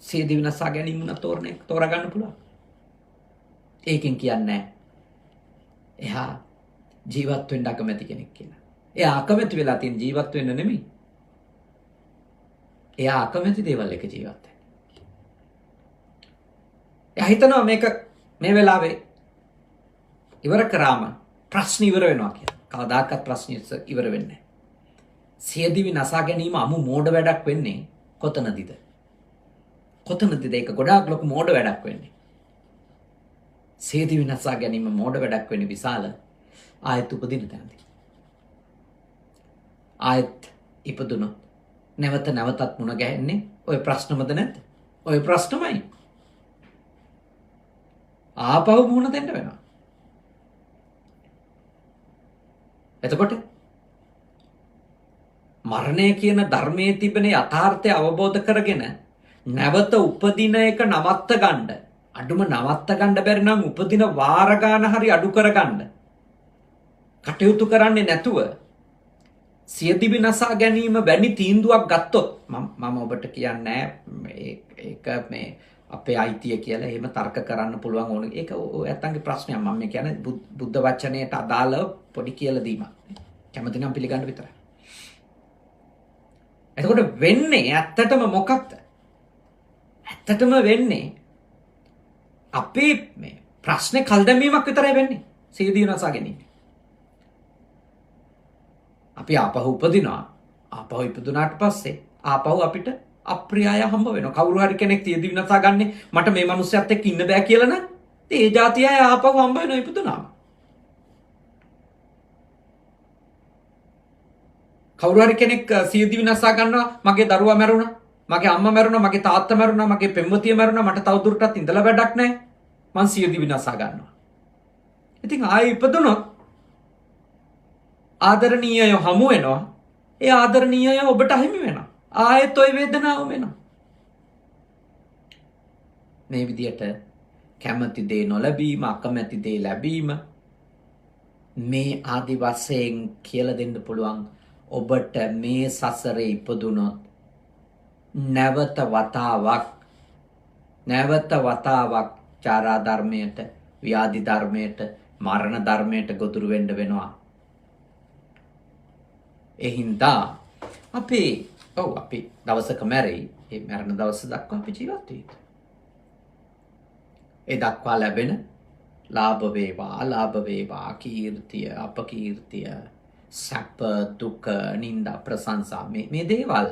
සියදිවි නසා ගැනීම තෝරා ගන්න පුළුවන්. ඒකෙන් කියන්නේ එයා ජීවත් වෙන්න අකමැති කෙනෙක් කියලා. එයා අකමැති වෙලා තියෙන ජීවත් වෙන්න නෙමෙයි. එයා අකමැති දේවල් එක ජීවත් වෙන්න. එයා හිතනවා මේක මේ වෙලාවේ ඉවර කරාම ප්‍රශ්න ඉවර වෙනවා කියලා. කවදාකවත් ප්‍රශ්න ඉවර වෙන්නේ නැහැ. සියදිවි නසා ගැනීම අමු මෝඩ වැඩක් වෙන්නේ කොතනදීද? කොතනදීද ඒක ගොඩාක් ලොකු මෝඩ වැඩක් වෙන්නේ? සියදිවි නසා ගැනීම මෝඩ වැඩක් වෙන්නේ විශාල ආයත් උපදින තැනදී. ආයත් ඉපදුනොත් නැවත නැවතත් මුණ ගැහෙන්නේ ওই ප්‍රශ්නමද නැද්ද? ওই ප්‍රශ්නමයි. ආපහු මුණ දෙන්න වෙනවා. එතකොට මරණය කියන ධර්මයේ තිබෙන යථාර්ථය අවබෝධ කරගෙන නැවත උපදින එක නවත්ත ගන්න අඩුම නවත්ත ගන්න බැරි නම් උපදින වාර ගන්න හරි අඩු කරගන්න කටයුතු කරන්නේ නැතුව සියදිවි නසා ගැනීම වැනි තීන්දුවක් ගත්තොත් මම ඔබට කියන්නේ ඒක මේ අපේ අයිතිය කියලා එහෙම තර්ක කරන්න පුළුවන් ඕන. ඒක ඇත්තන්ගේ ප්‍රශ්නයක්. මම කියන්නේ බුද්ධ වචනයට අදාළව පොඩි කියලා දීමක්. කැමති නම් පිළිගන්න විතරයි. එතකොට වෙන්නේ ඇත්තටම මොකක්ද? ඇත්තටම වෙන්නේ අපේ මේ ප්‍රශ්නේ කල් දැමීමක් විතරයි වෙන්නේ. සියදිවි නසා ගැනීම. අපි ආපහු උපදිනවා. ආපහු ඉපදුනාට පස්සේ ආපහු අපිට අප්‍රිය අය හම්බ වෙනවා. කවුරු හරි කෙනෙක් තියදී විනාසා ගන්නේ මට මේ මිනිස්සුත් එක්ක ඉන්න බෑ කියලා නම් ඒ જાතිය අය ආපහු හම්බ වෙනවා ඉපදුනාම. කවුරු හරි කෙනෙක් සියදී විනාසා ගන්නවා මගේ දරුවා මැරුණා, මගේ අම්මා මැරුණා, මගේ තාත්තා මැරුණා, මගේ පෙම්වතිය මැරුණා, මට තවදුරටත් ඉඳලා වැඩක් නැහැ. මං සියදී විනාසා ගන්නවා. ඉතින් ආයෙ ඉපදුනොත් ආදරණීයය හමු වෙනවා. ඒ ආදරණීයය ඔබට අහිමි වෙනවා. ආයෙත් ඔය වේදනාව වෙනවා. මේ විදියට කැමති දේ නොලැබීම, අකමැති දේ ලැබීම මේ ආදි වශයෙන් කියලා දෙන්න පුළුවන්. ඔබට මේ සසරේ ඉපදුනොත් නැවත වතාවක් චාරා ධර්මයට, ව්‍යාධි ධර්මයට, මරණ ධර්මයට ගොදුරු වෙන්න වෙනවා. ඒ හින්දා අපි දවසක මැරෙයි. ඒ මරණ දවස දක්වා අපි ජීවත් වෙයි. ඒ දක්වා ලැබෙන ලාභ වේවා, කීර්තිය, අපකීර්තිය, සැප, දුක, නිന്ദා, ප්‍රශංසා මේ දේවල්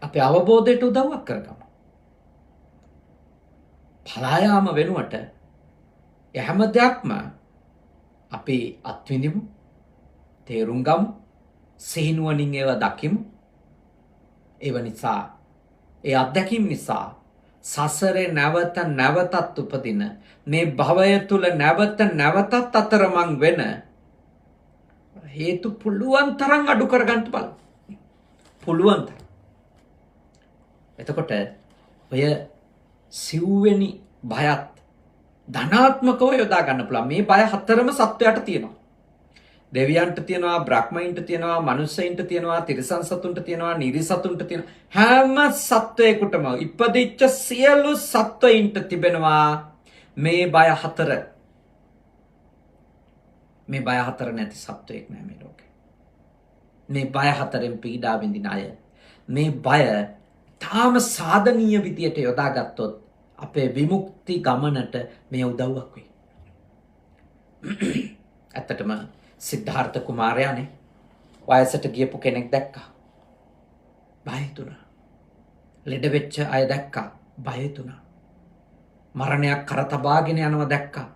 අපේ අවබෝධයට උදව්වක් කරගමු. පලායාම වෙනුවට හැම දෙයක්ම අපි අත්විඳිමු, තේරුම් ගමු, සිහිනුවණින් ඒවා දකිමු. ඒව නිසා, ඒ අත්දැකීම් නිසා සසරේ නැවතත් උපදින මේ භවය තුල නැවතත් අතරමං වෙන හේතු පුළුවන් තරම් අඩු කරගන්න බලන්න. පුළුවන් තරම්. එතකොට ඔය සිව්වෙනි බයත් ධනාත්මකව යොදා ගන්න පුළුවන්. මේ බය හතරම සත්වයාට තියෙනවා. දෙවියන්ට තියෙනවා, බ්‍රහ්මයින්ට තියෙනවා, මනුස්සයින්ට තියෙනවා, තිරිසන් සතුන්ට තියෙනවා, නිරිසතුන්ට තියෙනවා. හැම සත්වයකටම ඉපදිච්ච සියලු සත්වයින්ට තිබෙනවා මේ බය හතර. මේ බය හතර නැති සත්වයක් නෑ මේ ලෝකේ. මේ බය හතරෙන් පීඩා විඳින අය මේ බය තාම සාධනීය විදියට යොදාගත්තොත් අපේ විමුක්ති ගමනට මේ උදව්වක් වෙයි. ඇත්තටම සිද්ධාර්ථ කුමාරයානේ වයසට ගියපු කෙනෙක් දැක්කා. බය හිතුණා. ලෙඩ වෙච්ච අය දැක්කා. බය හිතුණා. මරණයක් කරතබාගෙන යනවා දැක්කා.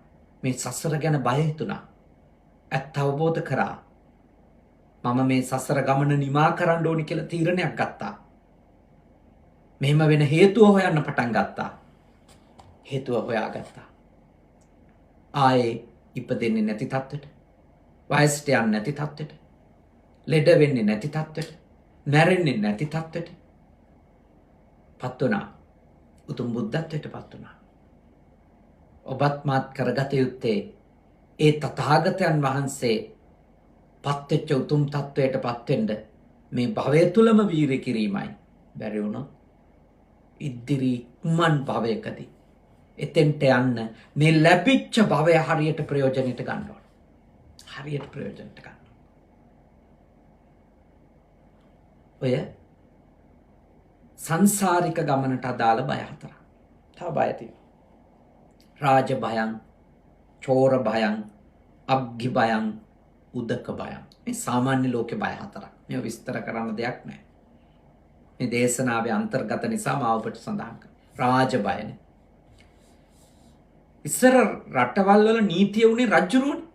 මේ සසර ගැන බය හිතුණා. ඇත්ත අවබෝධ කරා. මම මේ සසර ගමන නිමා කරන්න ඕනි කියලා තීරණයක් ගත්තා. මෙහෙම වෙන හේතුව හොයන්න පටන් ගත්තා. හේතුව හොයාගත්තා. ආයේ ඉපදෙන්නේ නැති තත්ත්වෙට, වයසට යන්නේ නැති තත්ත්වෙට, ලෙඩ වෙන්නේ නැති තත්ත්වෙට, මැරෙන්නේ නැති තත්ත්වෙට පත් වුණා. උතුම් බුද්ධත්වයට පත් වුණා. ඔබත් මාත් කරගත යුත්තේ ඒ තථාගතයන් වහන්සේ පත්වෙච්ච උතුම් තත්ත්වයට පත් වෙන්න මේ භවය තුලම වීරිය කිරීමයි. බැරි වුණොත් ඉදිරි කුමන් භවයකදී එතෙන්ට යන්න මේ ලැබිච්ච භවය හරියට ප්‍රයෝජනෙට ගන්න ඕන. හරියට ප්‍රයෝජනෙට ගන්න. ඔය සංසාරික ගමනට අදාළ බය හතරක්. තව බය තියෙනවා. රාජ භයං, චෝර භයං, අග්ගි භයං, උදක භයං. මේ සාමාන්‍ය ලෝකේ බය හතරක්. මේව විස්තර කරන්න දෙයක් නැහැ. මේ දේශනාවේ අන්තර්ගත නිසා මම ඔබට සඳහන් කරා. රාජ බයනේ. ඉස්සර රටවල් වල නීතිය උනේ රජුරුවනේ.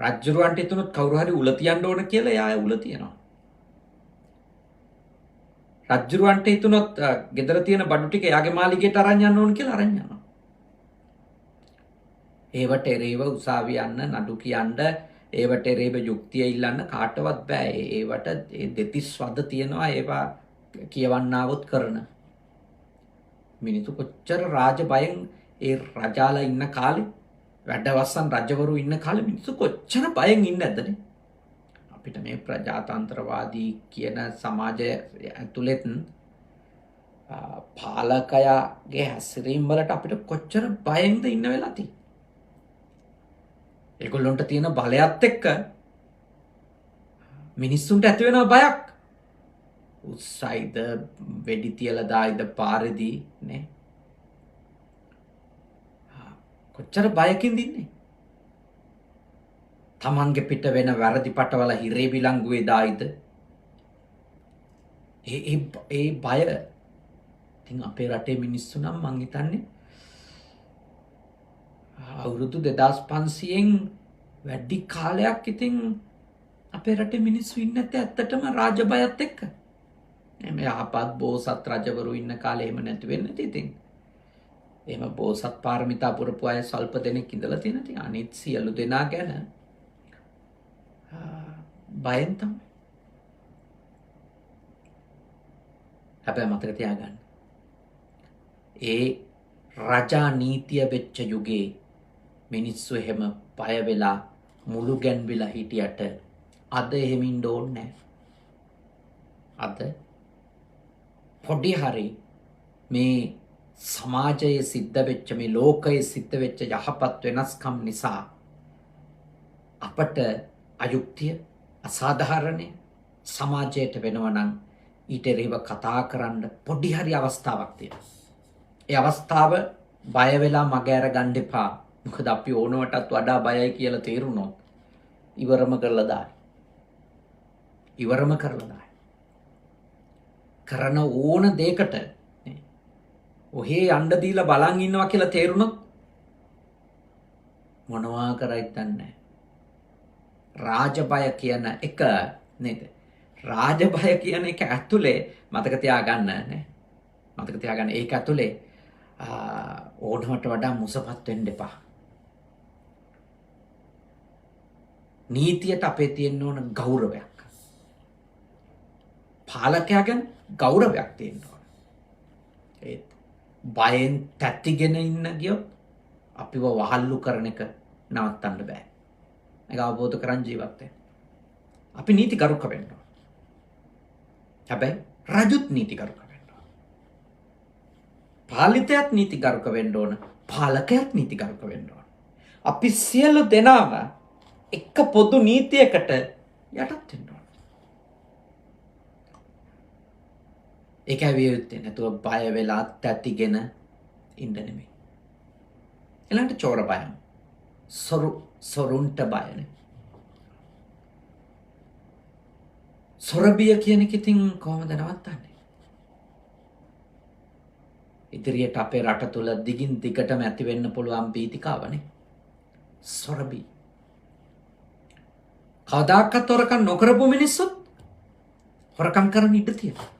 රජුරුවන්ට හිතුනොත් කවුරු හරි උල තියන්න ඕන කියලා එයා උල තියනවා. රජුරුවන්ට හිතුනොත් ගෙදර තියෙන බඩු ටික එයාගේ මාලිගයට අරන් යන්න ඕන කියලා අරන් යනවා. ඒවට එරෙහිව උසාවිය යන්න, නඩු කියන්න, ඒවට එරෙහිව යුක්තිය ඉල්ලන්න කාටවත් බෑ. ඒවට දෙතිස් වද තියනවා. ඒවා කියවන්නාවොත් කරන. මිනිස්සු කොච්චර රාජ බයෙන් ඒ රජාලා ඉන්න කාලේ වැඩවස්සන් රජවරු ඉන්න කාලේ මිනිස්සු කොච්චර බයෙන් ඉන්නේ නැද්දනේ? අපිට මේ ප්‍රජාතන්ත්‍රවාදී කියන සමාජය ඇතුළෙත් පාලකයාගේ හැසිරීම් වලට අපිට කොච්චර බයෙන්ද ඉන්න වෙලා තියෙන්නේ. ඒගොල්ලොන්ට තියෙන බලයත් එක්ක මිනිස්සුන්ට ඇති වෙන බයක්. උස්සයිද වෙඩි තියලා දායිද පාරේදී නේ. කොච්චර බයකින්ද ඉන්නේ. තමන්ගේ පිට වෙන වැරදි පටවල හිරේ විලංගුවේ දායිද. ඒ බය ඉතින් අපේ රටේ මිනිස්සු නම් මං හිතන්නේ අවුරුදු 2500න් වැඩි කාලයක් ඉතින් අපේ රටේ මිනිස්සු ඉන්නේ නැත්තේ ඇත්තටම රාජ බයත් එක්ක. මේ ආපත් බෝසත් රජවරු ඉන්න කාලේ එහෙම නැති වෙන්නේ නැති ඉතින්. එහෙම බෝසත් පාරමිතා පුරපු අය සල්ප දෙනෙක් ඉඳලා තියෙන ඉතින් අනිත් සියලු දෙනා ගැන බයෙන් තමයි. හැබැයි මතක තියාගන්න. ඒ රජා නීතිය වෙච්ච යුගයේ මිනිස්සු එහෙම බය වෙලා මුළු ගැන්විලා හිටියට අද එහෙම ඉන්න ඕනේ නැහැ. අද පොඩි හරි මේ සමාජයේ සිද්ධ වෙච්ච මේ ලෝකයේ සිද්ධ වෙච්ච යහපත් වෙනස්කම් නිසා අපට අයුක්තිය අසාධාරණය සමාජයට වෙනවා නම් ඊට එරෙහිව කතා කරන්න පොඩි හරි අවස්ථාවක් තියෙනවා. ඒ අවස්ථාව බය වෙලා මග ඇර ගන්න එපා. මොකද අපි ඕනවටත් වඩා බයයි කියලා තේරුණොත් ඉවරම කරලා දායි. ඉවරම කරලා දායි. කරන ඕන දෙයකට ඔහේ යන්න දීලා බලන් ඉන්නවා කියලා තේරුණොත් මොනවා කරයිද දන්නේ. රාජබය කියන එක නේද? රාජබය කියන එක ඇතුලේ මතක තියාගන්න නේ. මතක තියාගන්න ඒක ඇතුලේ ඕනවට වඩා මුසපත් වෙන්න එපා. නීතියට අපේ තියෙන්න ඕන ගෞරවයක්. පාලකයාගෙන් ගෞරවයක් තියෙන්න ඕන. ඒත් බයෙන් තැතිගෙන ඉන්න ගියොත් අපිව වහල්ලු කරන එක නවත්තන්න බෑ. ඒක අවබෝධ කරන් ජීවත් වෙන්න. අපි නීතිගරුක වෙන්න ඕන. හැබැයි රජුත් නීතිගරුක වෙන්න ඕන. පාලිතයත් නීතිගරුක වෙන්න ඕන. පාලකයත් නීතිගරුක වෙන්න ඕන. අපි සියලු දෙනාම එක පොදු නීතියකට යටත් වෙන්න ඕන. ඒකයි විය යුත්තේ. නැතුව බය වෙලා තැතිගෙන ඉන්න නෙමෙයි. ඊළඟට චෝර බය. සොරුන්ට බයනේ. සොරබිය කියන එක ඉතින් කොහොමද නවත්තන්නේ? ඉදිරියට අපේ රට තුල දිගින් දිගටම ඇති වෙන්න පුළුවන් බීතිකාවනේ. සොරබි. කවදාකවත් හොරකම් නොකරපු මිනිස්සුත් හොරකම් කරන්න ඉඩ තියෙනවා.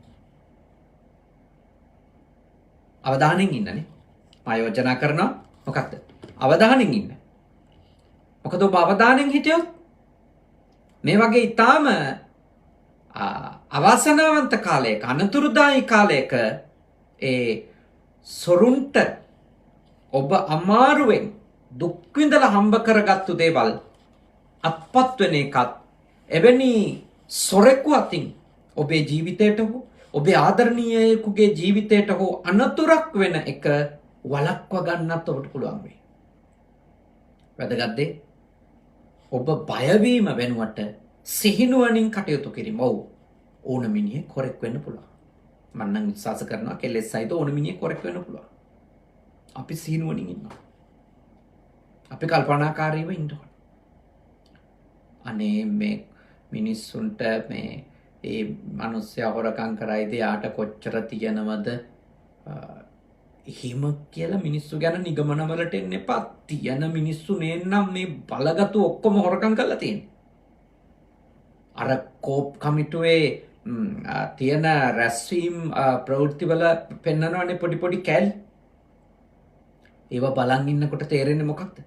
අවධානයෙන් ඉන්නනේ. මම යෝජනා කරනවා මොකක්ද? අවධානයෙන් ඉන්න. මොකද ඔබ අවධානයෙන් හිටියොත් මේ වගේ ඊටාම අවාසනාවන්ත කාලයක අනතුරුදායී කාලයක ඒ සොරුන්ට ඔබ අමාරුවෙන් දුක් විඳලා හම්බ කරගත්තු දේවල් අත්පත් වෙන එකත් එවැනි සොරෙකු අතින් ඔබේ ජීවිතයට හෝ ඔබේ ආදරණීයයෙකුගේ ජීවිතයට හෝ අනතුරක් වෙන එක වළක්වා ගන්නත් ඔබට පුළුවන් වෙයි. වැදගත් දේ ඔබ බය වීම වෙනුවට සිහිනුවණින් කටයුතු කිරීම. ඔව් ඕන මිනිහෙක් හොරෙක් වෙන්න පුළුවන්. මම නම් විශ්වාස කරනවා කෙලෙසයිද ඕන මිනිහෙක් හොරෙක් වෙන්න පුළුවන්. අපි සිහිනුවණින් ඉන්නවා. අපි කල්පනාකාරීව ඉන්න ඕන. අනේ මේ මිනිස්සුන්ට මේ ඒ මිනිස්සයා හොරකම් කරයිද යාට කොච්චර තියනවද හිම කියලා මිනිස්සු ගැන නිගමන වලට එන්න එපා. තියන මිනිස්සු නේනම් මේ බලගතු ඔක්කොම හොරකම් කරලා තියෙන්නේ. අර කෝප් කමිටුවේ තියෙන රැස්වීම් ප්‍රවෘත්තිවල පෙන්නනවනේ පොඩි පොඩි කැලි. ඒවා බලන් ඉන්නකොට තේරෙන්නේ මොකක්ද?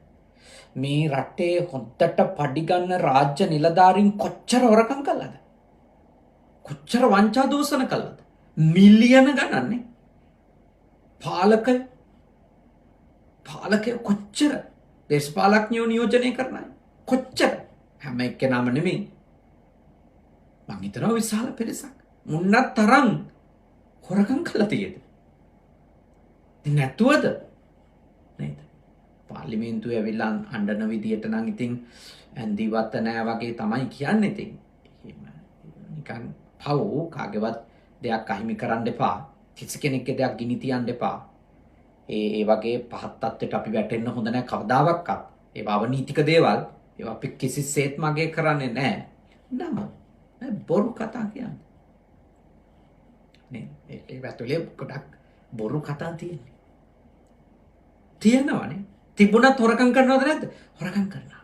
මේ රටේ හොද්දට පඩි ගන්න රාජ්‍ය නිලධාරීන් කොච්චර හොරකම් කළාද? කොච්චර වංචා දූෂණ කළාද? මිලියන ගණන්නේ. පාලකය කොච්චර දේශපාලඥයෝ නියෝජනය කරනයි කොච්චර හැම එක්කෙනාම නෙමෙයි මං හිතනවා විශාල පිරිසක් මුන්නත් තරම් හොරකම් කළා තියෙද නැතුවද නේද පාර්ලිමේන්තුවේ ඇවිල්ලා අඬන විදියට නම් ඉතින් ඇන්දිවත් නැහැ වගේ තමයි කියන්නේ ඉතින් නිකන් පව් කාගේවත් දෙයක් අහිමි කරන්න එපා කිසි කෙනෙක්ගේ දෙයක් ගිනි තියන්න එපා ඒ වගේ පහත් තත්ත්වයට අපි වැටෙන්න හොඳ නැහැ කවදාවත් ඒවා අවනීතික දේවල් ඒවා අපි කිසිසේත්ම අගය කරන්නේ නැහැ නම බොරු කතා කියන්නේ නේ ඒ වැටුලේ ගොඩක් බොරු කතා තියෙනවනේ තිබුණත් හොරකම් කරනවද නැද්ද හොරකම් කරනවා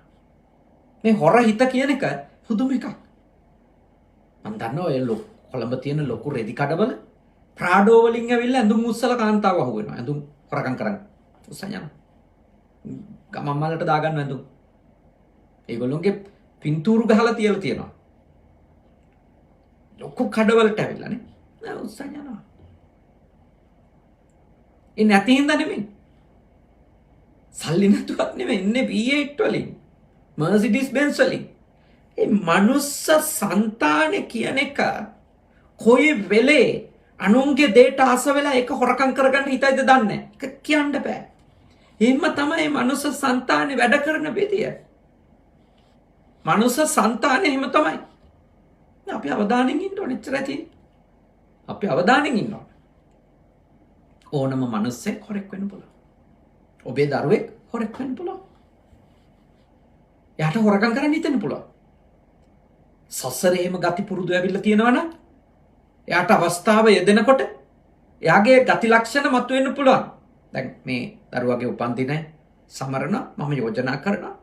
මේ හොර හිත කියන එක පුදුම එකක් මම දන්නවා ඒ කොළඹ තියෙන ලොකු රෙදි කඩවල ප්‍රාඩෝ වලින් ඇවිල්ලා ඇඳුම් උස්සල කාන්තාව අහු වෙනවා ඇඳුම් හොරකම් කරන්න උස්සන් යනවා ගමන් මලට දාගන්න ඇඳුම් ඒගොල්ලොන්ගේ පින්තූරු ගහලා තියලා තියෙනවා ලොකු කඩවලට ඇවිල්ලානේ උස්සන් යනවා ඒ නැති හින්දා නෙමෙයි සල්ලි නැතුවත් නෙමෙයි ඉන්නේ V8 වලින් මර්සිඩීස් බෙන්ස් වලින් ඒ මනුස්ස సంతානේ කියන එක කොයි වෙලේ අනුන්ගේ දෙයට ආස වෙලා ඒක හොරකම් කරගන්න හිතයිද දන්නේ ඒක කියන්න බෑ එහෙම තමයි මනුස්ස సంతානේ වැඩ කරන විදිය මනුස්ස సంతානේ එහෙම තමයි අපි අවදානෙන් ඉන්න ඕනේ ඉතරයි අපි අවදානෙන් ඉන්න ඕනම මනුස්සෙක් හොරෙක් වෙන්න පුළුවන් ඔබේ දරුවෙක් හොරෙක් වෙන්න පුළුවන් එයාට හොරකම් කරන්න හිතෙන්න පුළුවන් සසරේ එහෙම ගති පුරුදු ඇවිල්ලා තියෙනවනම් එයාට අවස්ථාව යෙදෙනකොට එයාගේ ගති ලක්ෂණ මතුවෙන්න පුළුවන් දැන් මේ දරුවාගේ උපන්දිනය සමරන මම යෝජනා කරනවා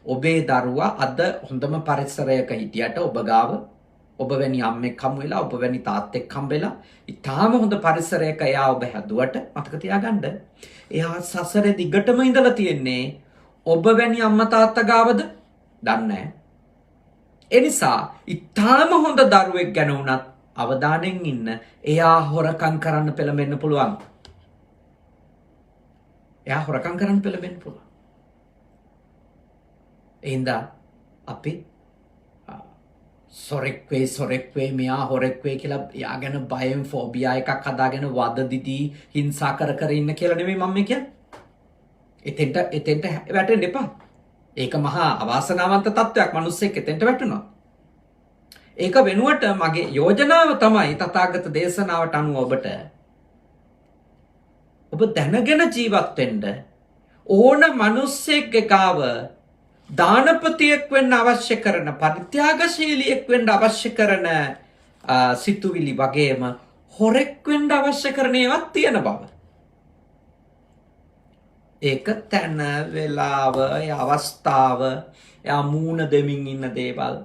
ඔබේ දරුවා අද හොඳම පරිසරයක හිටියට ඔබ ගාව ඔබ වැනි අම්මෙක් හම් වෙලා ඔබ වැනි තාත්තෙක් හම් වෙලා ඊටාම හොඳ පරිසරයක එයා ඔබ හැදුවට මතක තියාගන්න එයා සසරේ දිගටම ඉඳලා තියෙන්නේ ඔබ වැනි අම්මා තාත්තා ගාවද දන්නේ නැහැ ඒ නිසා ඊටාම හොඳ දරුවෙක් ගැන උනත් අවදානෙන් ඉන්න එයා හොරකම් කරන්න පෙළඹෙන්න පුළුවන් එයා හොරකම් කරන්න පෙළඹෙන්න පුළුවන් එහෙනම් අපි සොරෙක් වේ මෙයා හොරෙක් වේ කියලා යා ගැන බයෙන් ෆෝබියා එකක් හදාගෙන වද දිදී හිංසා කර ඉන්න කියලා නෙමෙයි මම කියන්නේ එතෙන්ට වැටෙන්න එපා ඒක මහා අවාසනාවන්ත තත්වයක් මිනිස්සෙක් එතෙන්ට වැටුණා ඒක වෙනුවට මගේ යෝජනාව තමයි තථාගත දේශනාවට අනුව ඔබ දැනගෙන ජීවත් වෙන්න ඕන මිනිස්සෙක්ගේ ගාව දානපතියෙක් වෙන්න අවශ්‍ය කරන පරිත්‍යාගශීලියෙක් වෙන්න අවශ්‍ය කරන සිතුවිලි වගේම හොරෙක් වෙන්න අවශ්‍ය කරන ඒවාත් තියෙන බව ඒක තැන වෙලාව අවස්ථාව යා මූණ දෙමින් ඉන්න දේවල්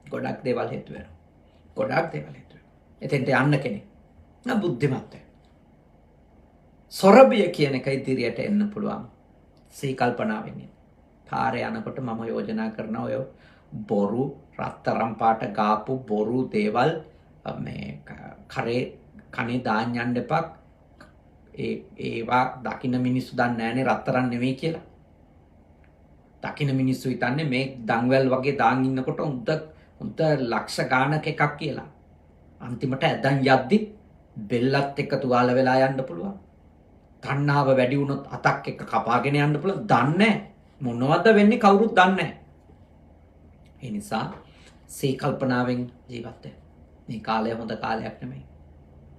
ගොඩක් දේවල් හේතු වෙනවා එතෙන්ට යන්න කෙනෙක් නා බුද්ධිමත් සොරබිය කියන එක ඉදිරියට එන්න පුළුවන් සී කල්පනාවෙන් පාරේ යනකොට මම යෝජනා කරන ඔය බොරු රත්තරන් පාට ගාපු බොරු දේවල් මේ කරේ කනේ දාන්න යන්න එපා ඒවා දකින්න මිනිස්සු දන්නේ නැහනේ රත්තරන් නෙවෙයි කියලා. දකින්න මිනිස්සු හිතන්නේ මේ දන්වැල් වගේ දාන් ඉන්නකොට උන්ට ලක්ෂ ගාණක එකක් කියලා. අන්තිමට ඇදන් යද්දි බෙල්ලත් එක්ක තුවාල වෙලා යන්න පුළුවන්. තණ්හාව වැඩි වුණොත් අතක් එක්ක කපාගෙන යන්න පුළුවන්. දන්නේ මොනවද වෙන්නේ කවුරුත් දන්නේ නැහැ. ඒ නිසා සී කල්පනාවෙන් ජීවත් වෙන්න. මේ කාලය හොඳ කාලයක් නෙමෙයි.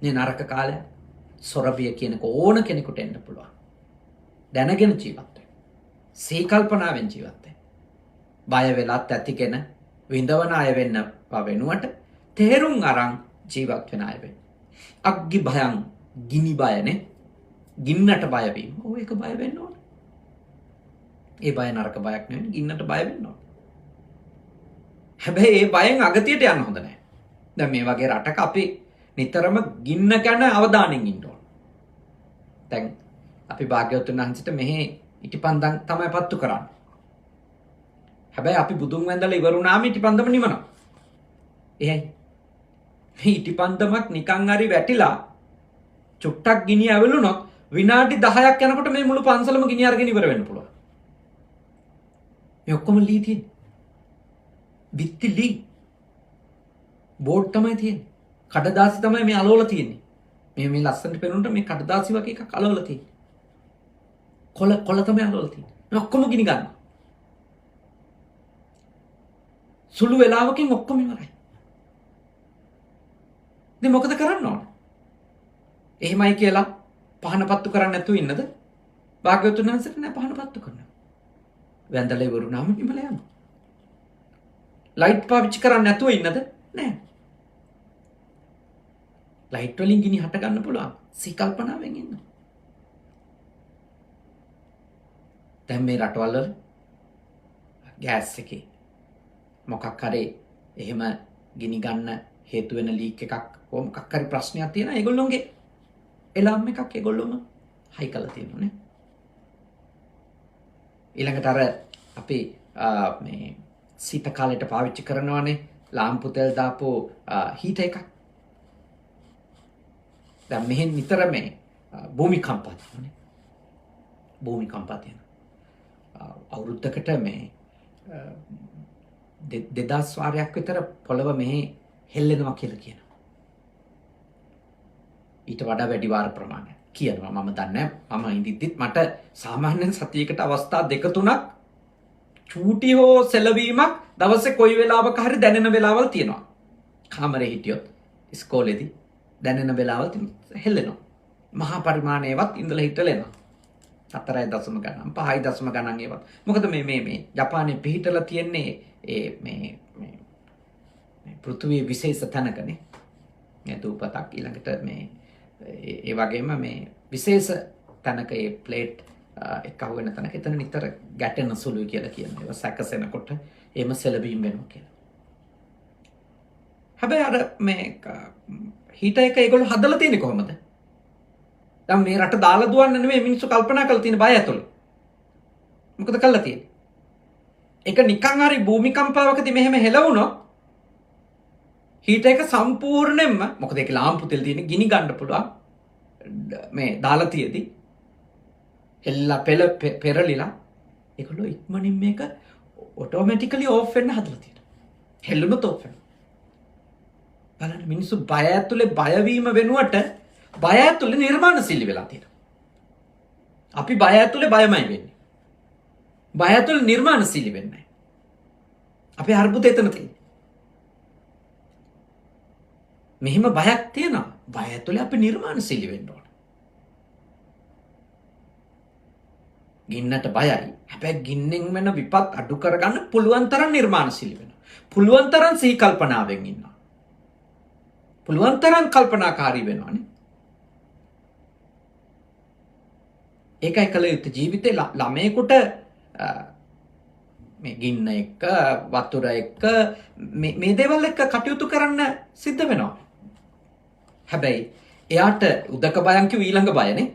මේ නරක කාලයක්. සොරබිය කියනක ඕන කෙනෙකුට එන්න පුළුවන්. දැනගෙන ජීවත් වෙන්න. සී කල්පනාවෙන් ජීවත් වෙන්න. බය වෙලත් ඇතිගෙන විඳවන අය වෙන්න වෙනුවට තේරුම් අරන් ජීවත් වෙන අය වෙන්න. අග්ගි භයං ගිනි බයනේ. ගින්නට බය වීම. ඔය එක බය වෙන්න ඕන. ඒ බය නරක බයක් නෙවෙයි ගින්නට බය වෙන්න ඕන. හැබැයි ඒ බයෙන් අගතියට යන්න හොඳ නැහැ. දැන් මේ වගේ රටක අපි නිතරම ගින්න ගැන අවධානයෙන් ඉන්න ඕන. දැන් අපි භාග්‍යවතුන් වහන්සේට මෙහි ඉටිපන්දම් තමයි පත්තු කරන්නේ. හැබැයි අපි බුදුන් වැඳලා ඉවර වුණාම ඉටිපන්දම නිවනවා. එහෙයි. මේ ඉටිපන්දමක් නිකන් හරි වැටිලා චුට්ටක් ගිනි ඇවිලුනොත් විනාඩි 10ක් යනකොට මේ මුළු පන්සලම ගිනි අරගෙන ඉවර වෙන්න පුළුවන්. මේ ඔක්කොම ලී තියෙන්නේ. බිත්ති ලී. බෝඩ් තමයි තියෙන්නේ. කඩදාසි තමයි මේ අලවල තියෙන්නේ. මේ ලස්සනට පෙනුනට මේ කඩදාසි වගේ එකක් අලවල තියෙන්නේ. කොළ තමයි අලවල තියෙන්නේ. මේ ඔක්කොම ගිනි ගන්නවා. සුළු වෙලාවකින් ඔක්කොම ඉවරයි. දැන් මොකද කරන්න ඕන? එහෙමයි කියලා පහන පත්තු කරන්නේ නැතුව ඉන්නද? භාග්‍යවතුන් වහන්සේට නෑ පහන පත්තු කරනවා. වැඳලා ඉවරුනාම නිමල යනවා. ලයිට් පාවිච්චි කරන්නේ නැතුව ඉන්නද? නෑ. ලයිට් වලින් ගිනි හට ගන්න පුළුවන්. සීකල්පනාවෙන් ඉන්න. දැන් මේ රටවල් වල ගෑස් එකේ මොකක් හරි එහෙම ගිනි ගන්න හේතු වෙන ලීක් එකක් ඕ මොකක් හරි ප්‍රශ්නයක් තියෙනවා. ඒගොල්ලොන්ගේ එලාම් එකක් ඒගොල්ලොම හයි කරලා තියෙනවා නේ. ඊළඟට අර අපි මේ සීත කාලේට පාවිච්චි කරනවානේ ලාම්පු තෙල් දාපු හීටර් එකක්. දැන් මෙහෙන් නිතර මේ භූමිකම්පා තියෙනවානේ. භූමිකම්පා තියෙනවා. අවුරුද්දකට මේ 2000 වාරයක් විතර පොළව මෙහි හෙල්ලෙනවා කියලා කියනවා. ඊට වඩා වැඩි වාර ප්‍රමාණයක් කියනවා. මම දන්නේ නැහැ. මම ඉඳිද්දිත් මට සාමාන්‍යයෙන් සතියකට අවස්ථා දෙක තුනක් චූටි හෝ සෙලවීමක් දවසේ කොයි වෙලාවක හරි දැනෙන වෙලාවල් තියෙනවා. කාමරේ හිටියොත් ඉස්කෝලේදී දැනෙන වෙලාවල් හෙල්ලෙනවා. මහා පරිමාණයවත් ඉඳලා හිටලා එනවා. 4.0 ගණන් 5.0 ගණන් ඒවත්. මොකද මේ ජපානයේ පිහිටලා තියෙන්නේ මේ පෘථිවියේ විශේෂ තැනකනේ. මේ දූපතක් ඊළඟට මේ ඒ වගේම මේ විශේෂ තැනක ඒ ප්ලේට් එක අහුවෙන තැනක එතන නිතර ගැටෙන සුළුයි කියලා කියනවා. ඒක සැකසෙනකොට එහෙම සෙලබීම් වෙනවා කියලා. හැබැයි අර මේ හීටර් එක ඒගොල්ලෝ හදලා තියෙන්නේ කොහොමද? දැන් මේ රට දාලා දුවන්න නෙමෙයි මිනිස්සු කල්පනා කරලා තියෙන බය ඇතුළේ. මොකද කළා තියෙන්නේ? ඒක නිකන් හරි භූමිකම්පාවකදී මෙහෙම හෙලවුණොත් හීටර් එක සම්පූර්ණයෙන්ම මොකද ඒක ලාම්පු තෙල් තියෙන ගිනි ගන්න පුළුවන් මේ දාලා තියේදී හෙල්ලා පෙරලිලා ඒගොල්ලෝ ඉක්මනින් මේක ඔටෝමැටිකලි ඕෆ් වෙන්න හදලා තියෙනවා. හෙල්ලුනොත් ඕෆ් වෙනවා. බලන්න මිනිස්සු බය ඇතුලේ බයවීම වෙනුවට බය ඇතුලේ නිර්මාණශීලී වෙලා තියෙනවා. අපි බය ඇතුලේ බයමයි වෙන්නේ. බය ඇතුලේ නිර්මාණශීලී වෙන්නේ නැහැ. අපේ අර්බුදය එතන තියෙන්නේ. මෙහෙම බයක් තියෙනවා. බය ඇතුලේ අපි නිර්මාණශීලී වෙන්න ඕන. ගින්නට බයයි. හැබැයි ගින්නෙන් වෙන විපත් අඩු කරගන්න පුළුවන් තරම් නිර්මාණශීලී වෙනවා. පුළුවන් තරම් සිහි කල්පනාවෙන් ඉන්නවා. පුළුවන් තරම් කල්පනාකාරී වෙනවානේ. ඒකයි කල යුත්තේ ජීවිතේ ළමයෙකුට මේ ගින්න එක්ක වතුර එක්ක මේ දේවල් එක්ක කටයුතු කරන්න සිද්ධ වෙනවා. හැබැයි එයාට උදක බයන් කිව්ව ඊළඟ බයනේ.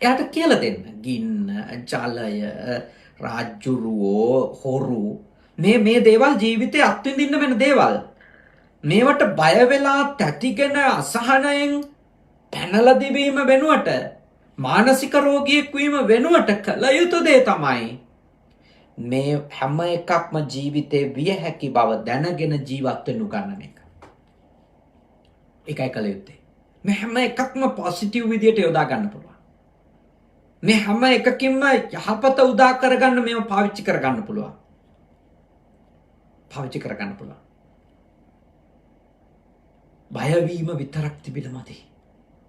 එයාට කියලා දෙන්න. ගින්න, ජලය, රාජ්ජුරුවෝ, හොරු මේ දේවල් ජීවිතේ අත්විඳින්න වෙන දේවල්. මේවට බය වෙලා තැතිගෙන අසහනයෙන් පැනලා දිවීම වෙනුවට මානසික රෝගියෙක් වීම වෙනුවට කළ යුතු දේ තමයි මේ හැම එකක්ම ජීවිතේ විය හැකි බව දැනගෙන ජීවත් වෙන්න උගන්නන එක. ඒකයි කළ යුත්තේ. මේ හැම එකක්ම පොසිටිව් විදියට යොදා ගන්න පුළුවන්. මේ හැම එකකින්ම යහපත උදා කරගන්න මේව පාවිච්චි කරගන්න පුළුවන්. පාවිච්චි කරගන්න පුළුවන්. බයවීම විතරක් තිබිලා මදි.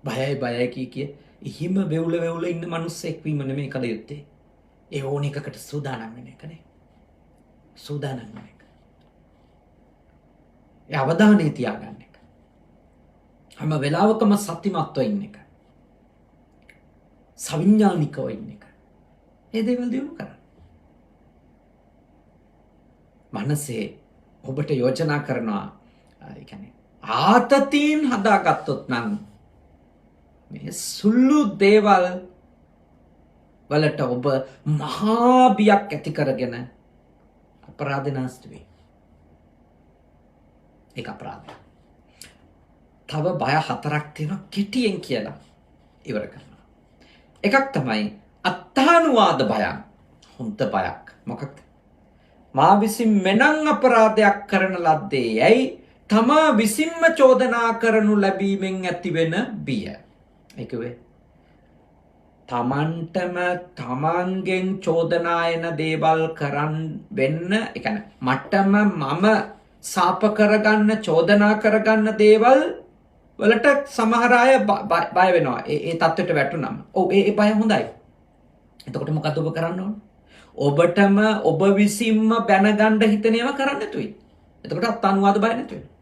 බයයි කිය එහෙම වෙවුල ඉන්න මිනිස්සෙක් වීම නෙමෙයි කල යුත්තේ. ඒ ඕන එකකට සූදානම් වෙන එකනේ. සූදානම් වෙන එක. ඒ අවධානය තියාගන්න එක. හැම වෙලාවකම සතිමත්ව ඉන්න එක. සවිඥානිකව ඉන්න එක. ඒ දේවල් දිනු කරන්න. මනසේ ඔබට යෝජනා කරනවා ඒ කියන්නේ ආතතීන් හදාගත්තොත් නම් මේ සුළු දේවල් වලට ඔබ මහා බියක් ඇති කරගෙන අපරාධ නාස්ති වෙයි. ඒක අපරාධය. තව බය 4ක් තියෙනවා කෙටියෙන් කියලා ඉවර කරනවා. එකක් තමයි අත්තානුවාද භයං. හොඳ බයක්. මොකක්ද? මා විසින් මෙනං අපරාධයක් කරන ලද්දේ යැයි තමා විසින්ම චෝදනා කරනු ලැබීමෙන් ඇතිවෙන බිය. ඒකවේ තමන්ටම තමන්ගෙන් චෝදනා එන දේවල් කරන් වෙන්න, ඒ කියන්නේ මටම මම සාප කරගන්න චෝදනා කරගන්න දේවල් වලට සමහර අය බය වෙනවා. ඒ තත්ත්වයට වැටුනම. ඔව් ඒ බය හොඳයි. එතකොට මොකද ඔබ කරන්න ඕන? ඔබටම ඔබ විසින්ම බැනගන්න හිතන ඒවා කරන්න නැතුයි. එතකොට අත්තානුවාද බය නැතු වෙනවා.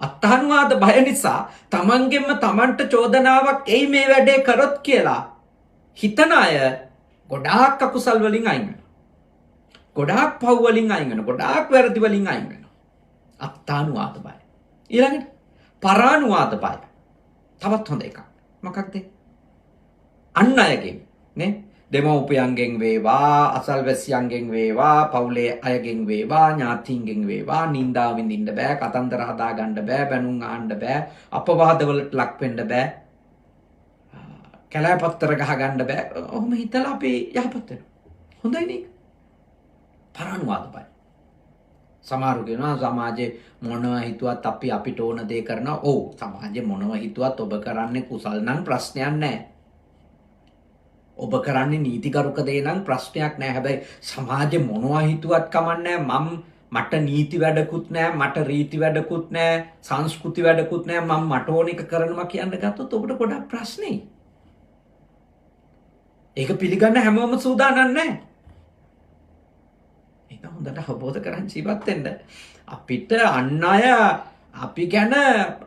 අත්තානුවාද බය නිසා තමන්ගෙන්ම තමන්ට චෝදනාවක් එයි මේ වැඩේ කරොත් කියලා හිතන අය ගොඩාක් අකුසල් වලින් අයින් වෙනවා. ගොඩාක් පව් වලින් අයින් වෙනවා. ගොඩාක් වැරදි වලින් අයින් වෙනවා. අත්තානුවාද බය. ඊළඟට පරානුවාද බය. තවත් හොඳ එකක්. මොකක්ද? අන් අයගෙන් නේ දෙමව්පියන්ගෙන් වේවා, අසල්වැසියන්ගෙන් වේවා, පවුලේ අයගෙන් වේවා, ඥාතීන්ගෙන් වේවා නින්දා විඳින්න බෑ, කතන්දර හදා ගන්න බෑ, බැනුම් අහන්න බෑ, අපවාදවලට ලක් වෙන්න බෑ, කැලෑපත්තර ගහ ගන්න බෑ. ඔහොම හිතලා අපි යහපත් වෙනවා. හොඳයි නේ. පරානුවාද බය. සමහරු කියනවා සමාජයේ මොනවා හිතුවත් අපි අපිට ඕන දේ කරනවා. ඔව් සමාජයේ මොනවා හිතුවත් ඔබ කරන්නේ කුසල් නම් ප්‍රශ්නයක් නැහැ. ඔබ කරන්නේ නීතිගරුක දේ නම් ප්‍රශ්නයක් නැහැ. හැබැයි සමාජයේ මොනවා හිතුවත් කමන්නේ මට නීති වැඩකුත් නැහැ, මට රීති වැඩකුත් නැහැ, සංස්කෘති වැඩකුත් නැහැ, මට ඕන එක කරනවා කියන්න ගත්තොත් ඔබට ගොඩක් ප්‍රශ්නේ. ඒක පිළිගන්න හැමෝම සූදානම් නැහැ. ඒක හොඳට අවබෝධ කරගන්න ජීවත් වෙන්න. අපිට අන් අය අපි ගැන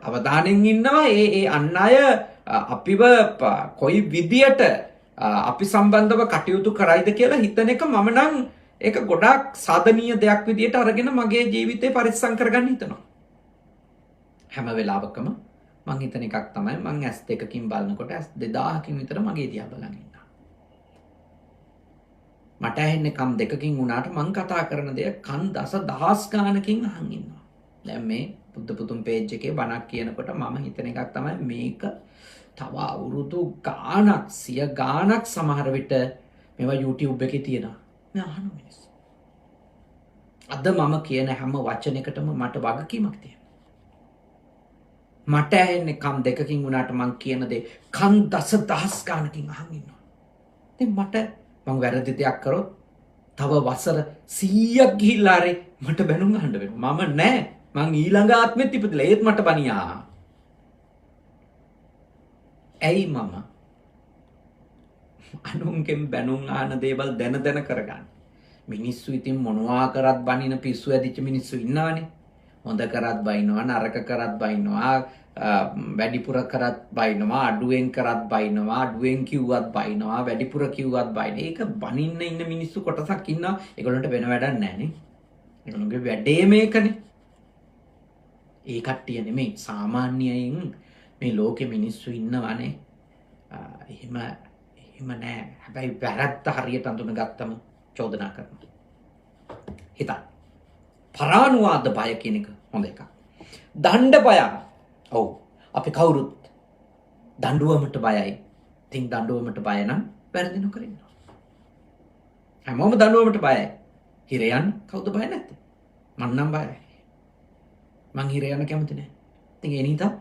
අවධානයෙන් ඉන්නවා. ඒ අන් අය අපිව කොයි විදියට අපි සම්බන්ධව කටයුතු කරයිද කියලා හිතන එක මම නම් ඒක ගොඩාක් සාධනීය දෙයක් විදියට අරගෙන මගේ ජීවිතේ පරිස්සම් කරගන්න හිතනවා. හැම වෙලාවකම මං හිතන එකක් තමයි මං ඇස් දෙකකින් බලනකොට ඇස් 2000කින් විතර මගේ දිහා බලන් ඉන්නවා. මට ඇහෙන්නේ කන් දෙකකින් වුණාට මං කතා කරන දේ කන් දහස් ගානකින් අහන් ඉන්නවා. දැන් මේ බුද්ධ පුතුම් පේජ් එකේ බණක් කියනකොට මම හිතන එකක් තමයි මේක තව අවුරුදු ගානක් 100 ගානක් සමහර විට මේවා YouTube එකේ තියෙනවා. මම අහන මිනිස්සු. අද මම කියන හැම වචනයකටම මට වගකීමක් තියෙනවා. මට ඇහෙන්නේ කන් දෙකකින් වුණාට මං කියන දේ කන් දහස් ගානකින් අහන් ඉන්නවා. ඉතින් මම වැරදි දෙයක් කරොත් තව වසර 100ක් ගිහිල්ලා හරි මට බැනුම් අහන්න වෙනවා. මම නෑ. මං ඊළඟ ආත්මෙත් ඉපදෙලා ඒත් මට බනියා. ඇයි මම අනුන්ගෙන් බැනුම් ආන දේවල් දැන කරගන්න? මිනිස්සු ඉතින් මොනවා කරත් බනින පිස්සු ඇදිච්ච මිනිස්සු ඉන්නවනේ. හොඳ කරත් බයිනවා, නරක කරත් බයිනවා, වැඩිපුර කරත් බයිනවා, අඩුවෙන් කරත් බයිනවා, අඩුවෙන් කිව්වත් බයිනවා, වැඩිපුර කිව්වත් බයිනවා. ඒක බනින්න ඉන්න මිනිස්සු කොටසක් ඉන්නවා. ඒගොල්ලන්ට වෙන වැඩක් නැහැ නේ. ඒගොල්ලන්ගේ වැඩේ මේකනේ. ඒ කට්ටිය නෙමෙයි සාමාන්‍යයෙන් මේ ලෝකෙ මිනිස්සු ඉන්නවනේ. එහෙම නෑ. හැබැයි වැරද්ද හරියට අඳුන ගත්තම චෝදනා කරනවා. හිතන්න. පරානුවාද බය කියන එක හොඳ එකක්. දණ්ඩ බය. ඔව්. අපි කවුරුත් දඬුවමට බයයි. ඉතින් දඬුවමට බය නම් වැරදි නොකර ඉන්නවා. හැමෝම දඬුවමට බයයි. හිර යන්න කවුද බය නැත්තේ? මං නම් බයයි. මං හිර යන්න කැමති නෑ. ඉතින් ඒ නිසා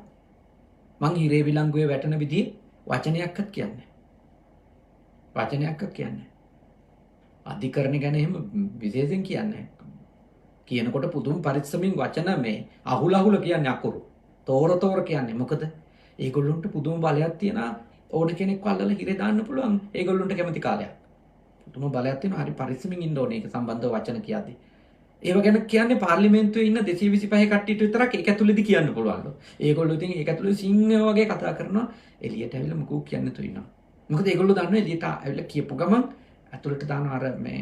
මං හිරේ විලංගුවේ වැටෙන විදිහේ වචනයක්වත් කියන්නේ. වචනයක්වත් කියන්නේ. අධිකරණ ගැන එහෙම විශේෂයෙන් කියන්නේ. කියනකොට පුදුම පරිස්සමින් වචන මේ අහුල කියන්නේ අකුරු. තෝර කියන්නේ. මොකද ඒගොල්ලොන්ට පුදුම බලයක් තියෙනවා. ඕන කෙනෙක්ව අල්ලලා හිරේ දාන්න පුළුවන්. ඒගොල්ලොන්ට කැමති කාලයක්. පුදුම බලයක් තියෙනවා. හරි පරිස්සමින් ඉන්න ඕනේ ඒක සම්බන්ධව වචන කියද්දී. ඒව ගැන කියන්නේ පාර්ලිමේන්තුවේ ඉන්න 225 කට්ටියට විතරක් ඒක ඇතුළේදී කියන්න පුළුවන්ලු. ඒගොල්ලෝ ඉතින් ඒක ඇතුළේ සිංහව වගේ කතා කරනවා. එළියට ඇවිල්ලා මොකෝ කියන්න තු ඉන්නවා. මොකද ඒගොල්ලෝ දන්නවා එළියට ඇවිල්ලා කියපු ගමන් ඇතුළට දානවා අර මේ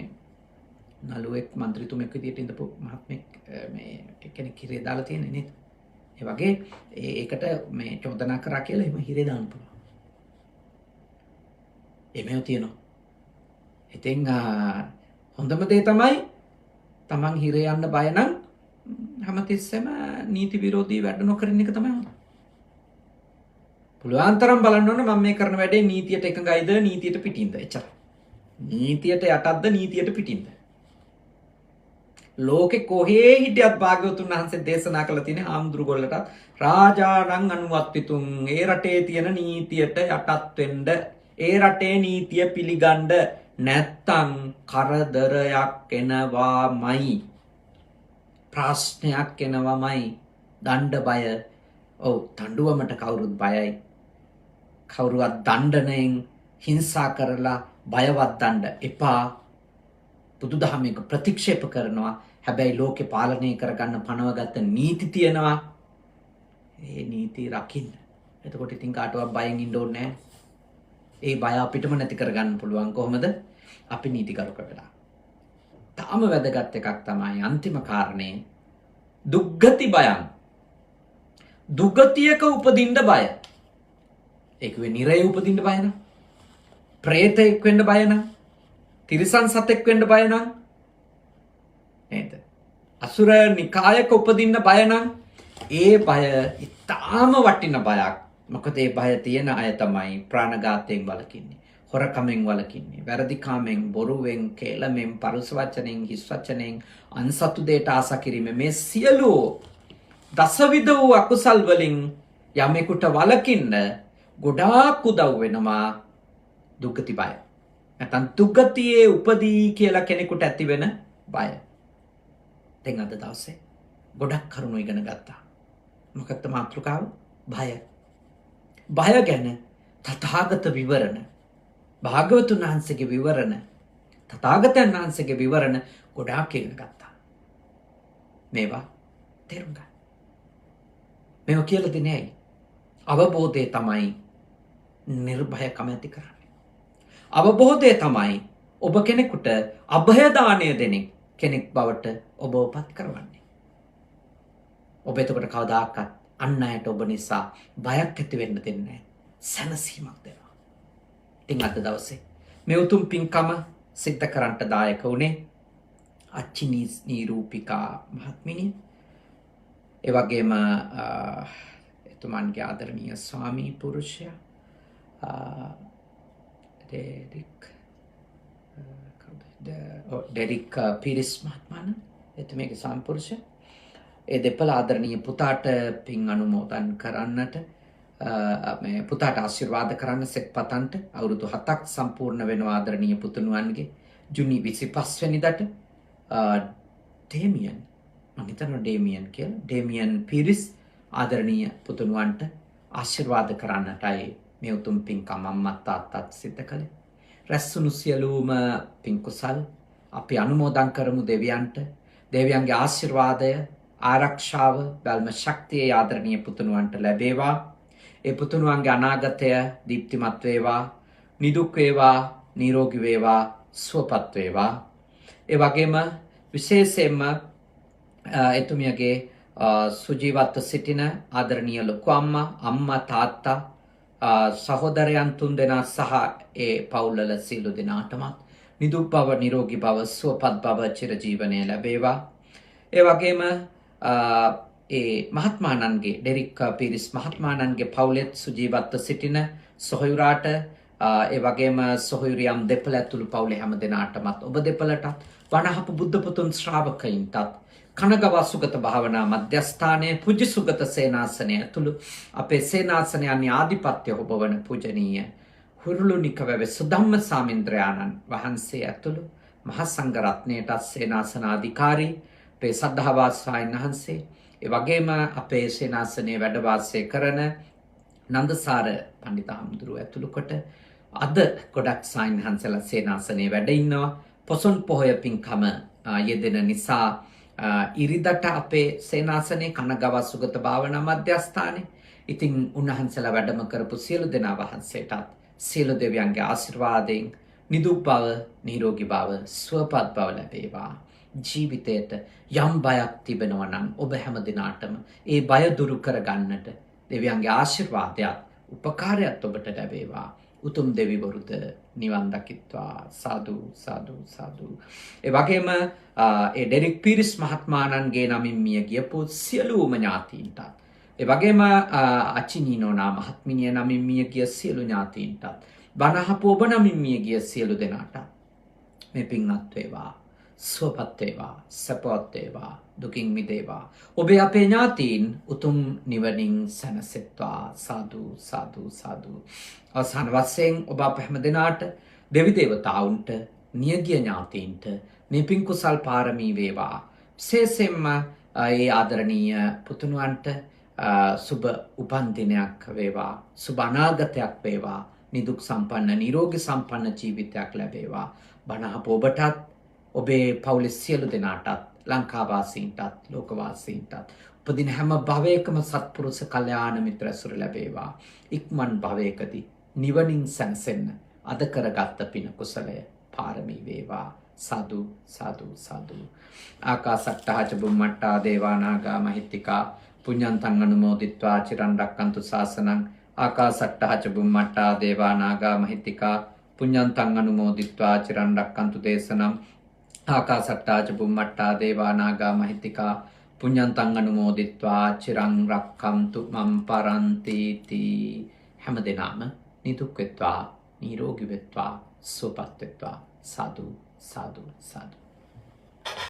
නළුවෙක් മന്ത്രിතුමෙක් විදියට ඉඳපු මහත්මෙක් මේ කෙනෙක් හිරේ දාලා තියෙන්නේ නේද? ඒ වගේ ඒකට මේ චෝදනා කරා කියලා එහෙම හිරේ දාන්න පුළුවන්. එමෙව තියෙනවා. ඉතින් හොඳම දේ තමයි තමන් හිරේ යන්න බය නම් හැමතිස්සෙම නීති විරෝධී වැඩ නොකරන එක තමයි හොඳ. පුළුවන් තරම් බලන්න ඕන මම මේ කරන වැඩේ නීතියට එකඟයිද නීතියට පිටින්ද එච්චරයි. නීතියට යටත්ද නීතියට පිටින්ද. ලෝකෙ කොහේ හිටියත් භාග්‍යවතුන් වහන්සේ දේශනා කළ තියෙන ආම්දුරුගොල්ලටත් රාජානං අනුවත්තිතුන් ඒ රටේ තියෙන නීතියට යටත් වෙන්න ඒ රටේ නීතිය පිළිගන්න නැත්තම් කරදරයක් එනවාමයි ප්‍රශ්නයක් එනවාමයි දණ්ඩ බය ඔව් දඬුවමට කවුරුත් බයයි කවුරුවත් දණ්ඩණයෙන් හිංසා කරලා බයවත් දණ්ඩ එපා බුදුදහමේක ප්‍රතික්ෂේප කරනවා හැබැයි ලෝකේ පාලනය කරගන්න පනවගත්ත නීති තියෙනවා ඒ නීති රකින්න එතකොට ඉතින් කාටවත් බයෙන් ඉන්න ඕනේ නැහැ ඒ බය අපිටම නැති කරගන්න පුළුවන් කොහොමද අපි නීතිගරුක වෙලා තාම වැදගත් එකක් තමයි අන්තිම කාරණේ දුක්ගති බයං දුගතියක උපදින්න බය ඒක වෙ නිරේ උපදින්න බය නම් ප්‍රේතෙක් වෙන්න බය නම් තිරිසන් සතෙක් වෙන්න බය නම් නේද අසුර නිකායක උපදින්න බය නම් ඒ බය ඉතාම වටින බයක් මොකද ඒ බය තියෙන අය තමයි ප්‍රාණඝාතයෙන් වළකින්නේ හොරකමෙන් වළකින්නේ වැරදිකාමෙන් බොරුවෙන් කේලමෙන් පරුස වචනෙන් හිස් වචනෙන් අන්සතු දෙයට ආසා කිරීම මේ සියලු දසවිධ වූ අකුසල් වලින් යමෙකුට වළකින්න ගොඩාක් උදව් වෙනවා දුක්ගති බය නැත්නම් දුක්ගතියේ උපදී කියලා කෙනෙකුට ඇති වෙන බය. දැන් අද දවසේ ගොඩක් කරුණු ඉගෙන ගත්තා. මොකක්ද මාතෘකාව? බය. බය ගැන තථාගත විවරණ, භාග්‍යවතුන් වහන්සේගේ විවරණ, තථාගතයන් වහන්සේගේ විවරණ ගොඩාක් ඉගෙන ගත්තා. මේවා තේරුම් ගන්න. මේවා කියලා දෙන්නේ ඇයි? අවබෝධය තමයි නිර්භයකම ඇති කරන්නේ. අවබෝධය තමයි ඔබ කෙනෙකුට අභයදානය දෙන කෙනෙක් බවට ඔබවපත් කරවන්නේ. ඔබ එතකොට කවදාකවත් අන් අයට ඔබ නිසා බයක් ඇති වෙන්න දෙන්නේ නැහැ. සැනසීමක් දෙනවා. ඉතින් අද දවසේ මේ උතුම් පින්කම සිද්ධ කරන්නට දායක වුණේ අච්චිනී නීරූපිකා මහත්මිනිය. ඒ වගේම එතුමන්ගේ ආදරණීය ස්වාමී පුරුෂයා ඩෙරික් පීරිස් මහත්මයාණන් එතුමියගේ සම්පුරුෂය ඒ දෙපළ ආදරණීය පුතාට පින් අනුමෝදන් කරන්නට මේ පුතාට ආශිර්වාද කරන්න සෙත් පතන්ට අවුරුදු 7ක් සම්පූර්ණ වෙනවා ආදරණීය පුතුණුවන්ගේ ජුනි 25 වෙනිදාට ඩේමියන් මම හිතනවා ඩේමියන් පීරිස් ආදරණීය පුතුණුවන්ට ආශිර්වාද කරන්නටයි මේ උතුම් පින්කම අම්මත් තාත්තත් සිද්ධ කළේ. රැස්වුණු සියලුම පින්කුසල් අපි අනුමෝදන් කරමු දෙවියන්ට. දෙවියන්ගේ ආශිර්වාදය, ආරක්ෂාව, බැල්ම ශක්තිය ආදරණීය පුතුණුවන්ට ලැබේවා. ඒ පුතුණුවන්ගේ අනාගතය දීප්තිමත් වේවා, නිදුක් වේවා, නිරෝගී වේවා, සුවපත් වේවා. ඒ වගේම විශේෂයෙන්ම එතුමියගේ සුජීවත්ව සිටින ආදරණීය ලොකු අම්මා තාත්තා සහෝදරයන් 3 දෙනා සහ ඒ පවුල්වල සියලු දෙනාටමත් නිදුක් බව, නිරෝගී බව, සුවපත් බව, චිරජීවනය ලැබේවා. ඒ වගේම ඒ මහත්මාණන්ගේ ඩෙරික් පීරිස් මහත්මාණන්ගේ පවුලෙත් සුජීවත්ව සිටින සොහොයුරාට ඒ වගේම සොහොයුරියම් දෙපළ ඇතුළු පවුලේ හැම දෙනාටමත් ඔබ දෙපළටත් වණහපු බුද්ධ පුතුන් ශ්‍රාවකයින්ටත් කනගවා සුගත භාවනා මධ්‍යස්ථානයේ පුජ්‍ය සුගත සේනාසනය ඇතුළු අපේ සේනාසනයන්ගේ ආධිපත්‍ය ඔබවන පූජනීය හුරුළුනික වැවේ සුධම්ම සාමින්ද්‍රයාණන් වහන්සේ ඇතුළු මහා සංඝ රත්නයටත් සේනාසනාධිකාරී අපේ සද්ධාවාසයන් වහන්සේ ඒ වගේම අපේ සේනාසනයේ වැඩ වාසය කරන නන්දසාර පණ්ඩිතාම්දුරු ඇතුළු කොට අද ගොඩක් සායන් හන්සලා සේනාසනයේ වැඩ ඉන්නවා. පොසොන් පොහොය පින්කම යෙදෙන නිසා ඉරිදට අපේ සේනාසනයේ කනගව සුගත භාවනා මධ්‍යස්ථානයේ ඉතින් උන්වහන්සේලා වැඩම කරපු සියලු දෙනා වහන්සේටත් සියලු දෙවියන්ගේ ආශිර්වාදයෙන් නිදුක් බව, නිරෝගී බව, සුවපත් බව ලැබේවා. ජීවිතයට යම් බයක් තිබෙනවා නම් ඔබ හැම දිනාටම ඒ බය දුරු කරගන්නට දෙවියන්ගේ ආශිර්වාදයක්, උපකාරයක් ඔබට ලැබේවා. උතුම් දෙවිවරුද නිවන් දකිත්වා. සාදු සාදු සාදු. ඒ වගේම ඒ ඩෙරික් පීරිස් මහත්මාණන්ගේ නමින් මිය ගියපු සියලුම ඥාතීන්ට ඒ වගේම අචිනීනෝ නා මහත්මිනිය නමින් මිය ගිය සියලු ඥාතීන්ටත් බණහපු ඔබ නමින් මිය ගිය සියලු දෙනාට මේ පින්වත් වේවා, සුවපත් වේවා, සපවත් වේවා, දුකින් මිදේවා. ඔබේ අපේ ඥාතීන් උතුම් නිවනින් සැනසෙත්වා. සාදු සාදු සාදු. අවසාන වශයෙන් ඔබ අප හැම දෙනාට දෙවි දේවතාවුන්ට නියගිය ඥාතීන්ට මේ පින් කුසල් පාරමී වේවා. විශේෂයෙන්ම ඒ ආදරණීය පුතුණුවන්ට සුබ උපන්දිනයක් වේවා, සුබ අනාගතයක් වේවා, නිදුක් සම්පන්න නිරෝගී සම්පන්න ජීවිතයක් ලැබේවා. බණහප ඔබටත් ඔබේ පවුලේ සියලු දෙනාටත් ලංකාවාසීන්ටත් ලෝකවාසීන්ටත් උපදින හැම භවයකම සත්පුරුෂ කල්යාණ මිත්‍ර ඇසුර ලැබේවා. ඉක්මන් භවයකදී නිවනින් සැනසෙන්න අද කරගත්ත පින කුසලය පාරමී වේවා. සාදු සාදු සාදු. ආකාසට්ටා ච බුම්මට්ටා දේවා නාග මහිත්‍තිකා පුඤ්ඤන්තං අනුමෝදිත්වා චිරන් රැක්කන්තු ශාසනං. ආකාසට්ටා ච බුම්මට්ටා දේවා නාග මහිත්‍තිකා පුඤ්ඤන්තං අනුමෝදිත්වා චිරන් රැක්කන්තු දේශනං. ආකාසට්ටා ච බුම්මට්ටා දේවා නාග මහිත්‍තිකා පුඤ්ඤන්තං අනුමෝදිත්වා චිරන් රැක්කන්තු මම් පරන්ති තී. හැම දිනම නිදුක් වෙත්වා, නිරෝගී වෙත්වා, සුවපත් වෙත්වා. සාදු සාදු සාදු.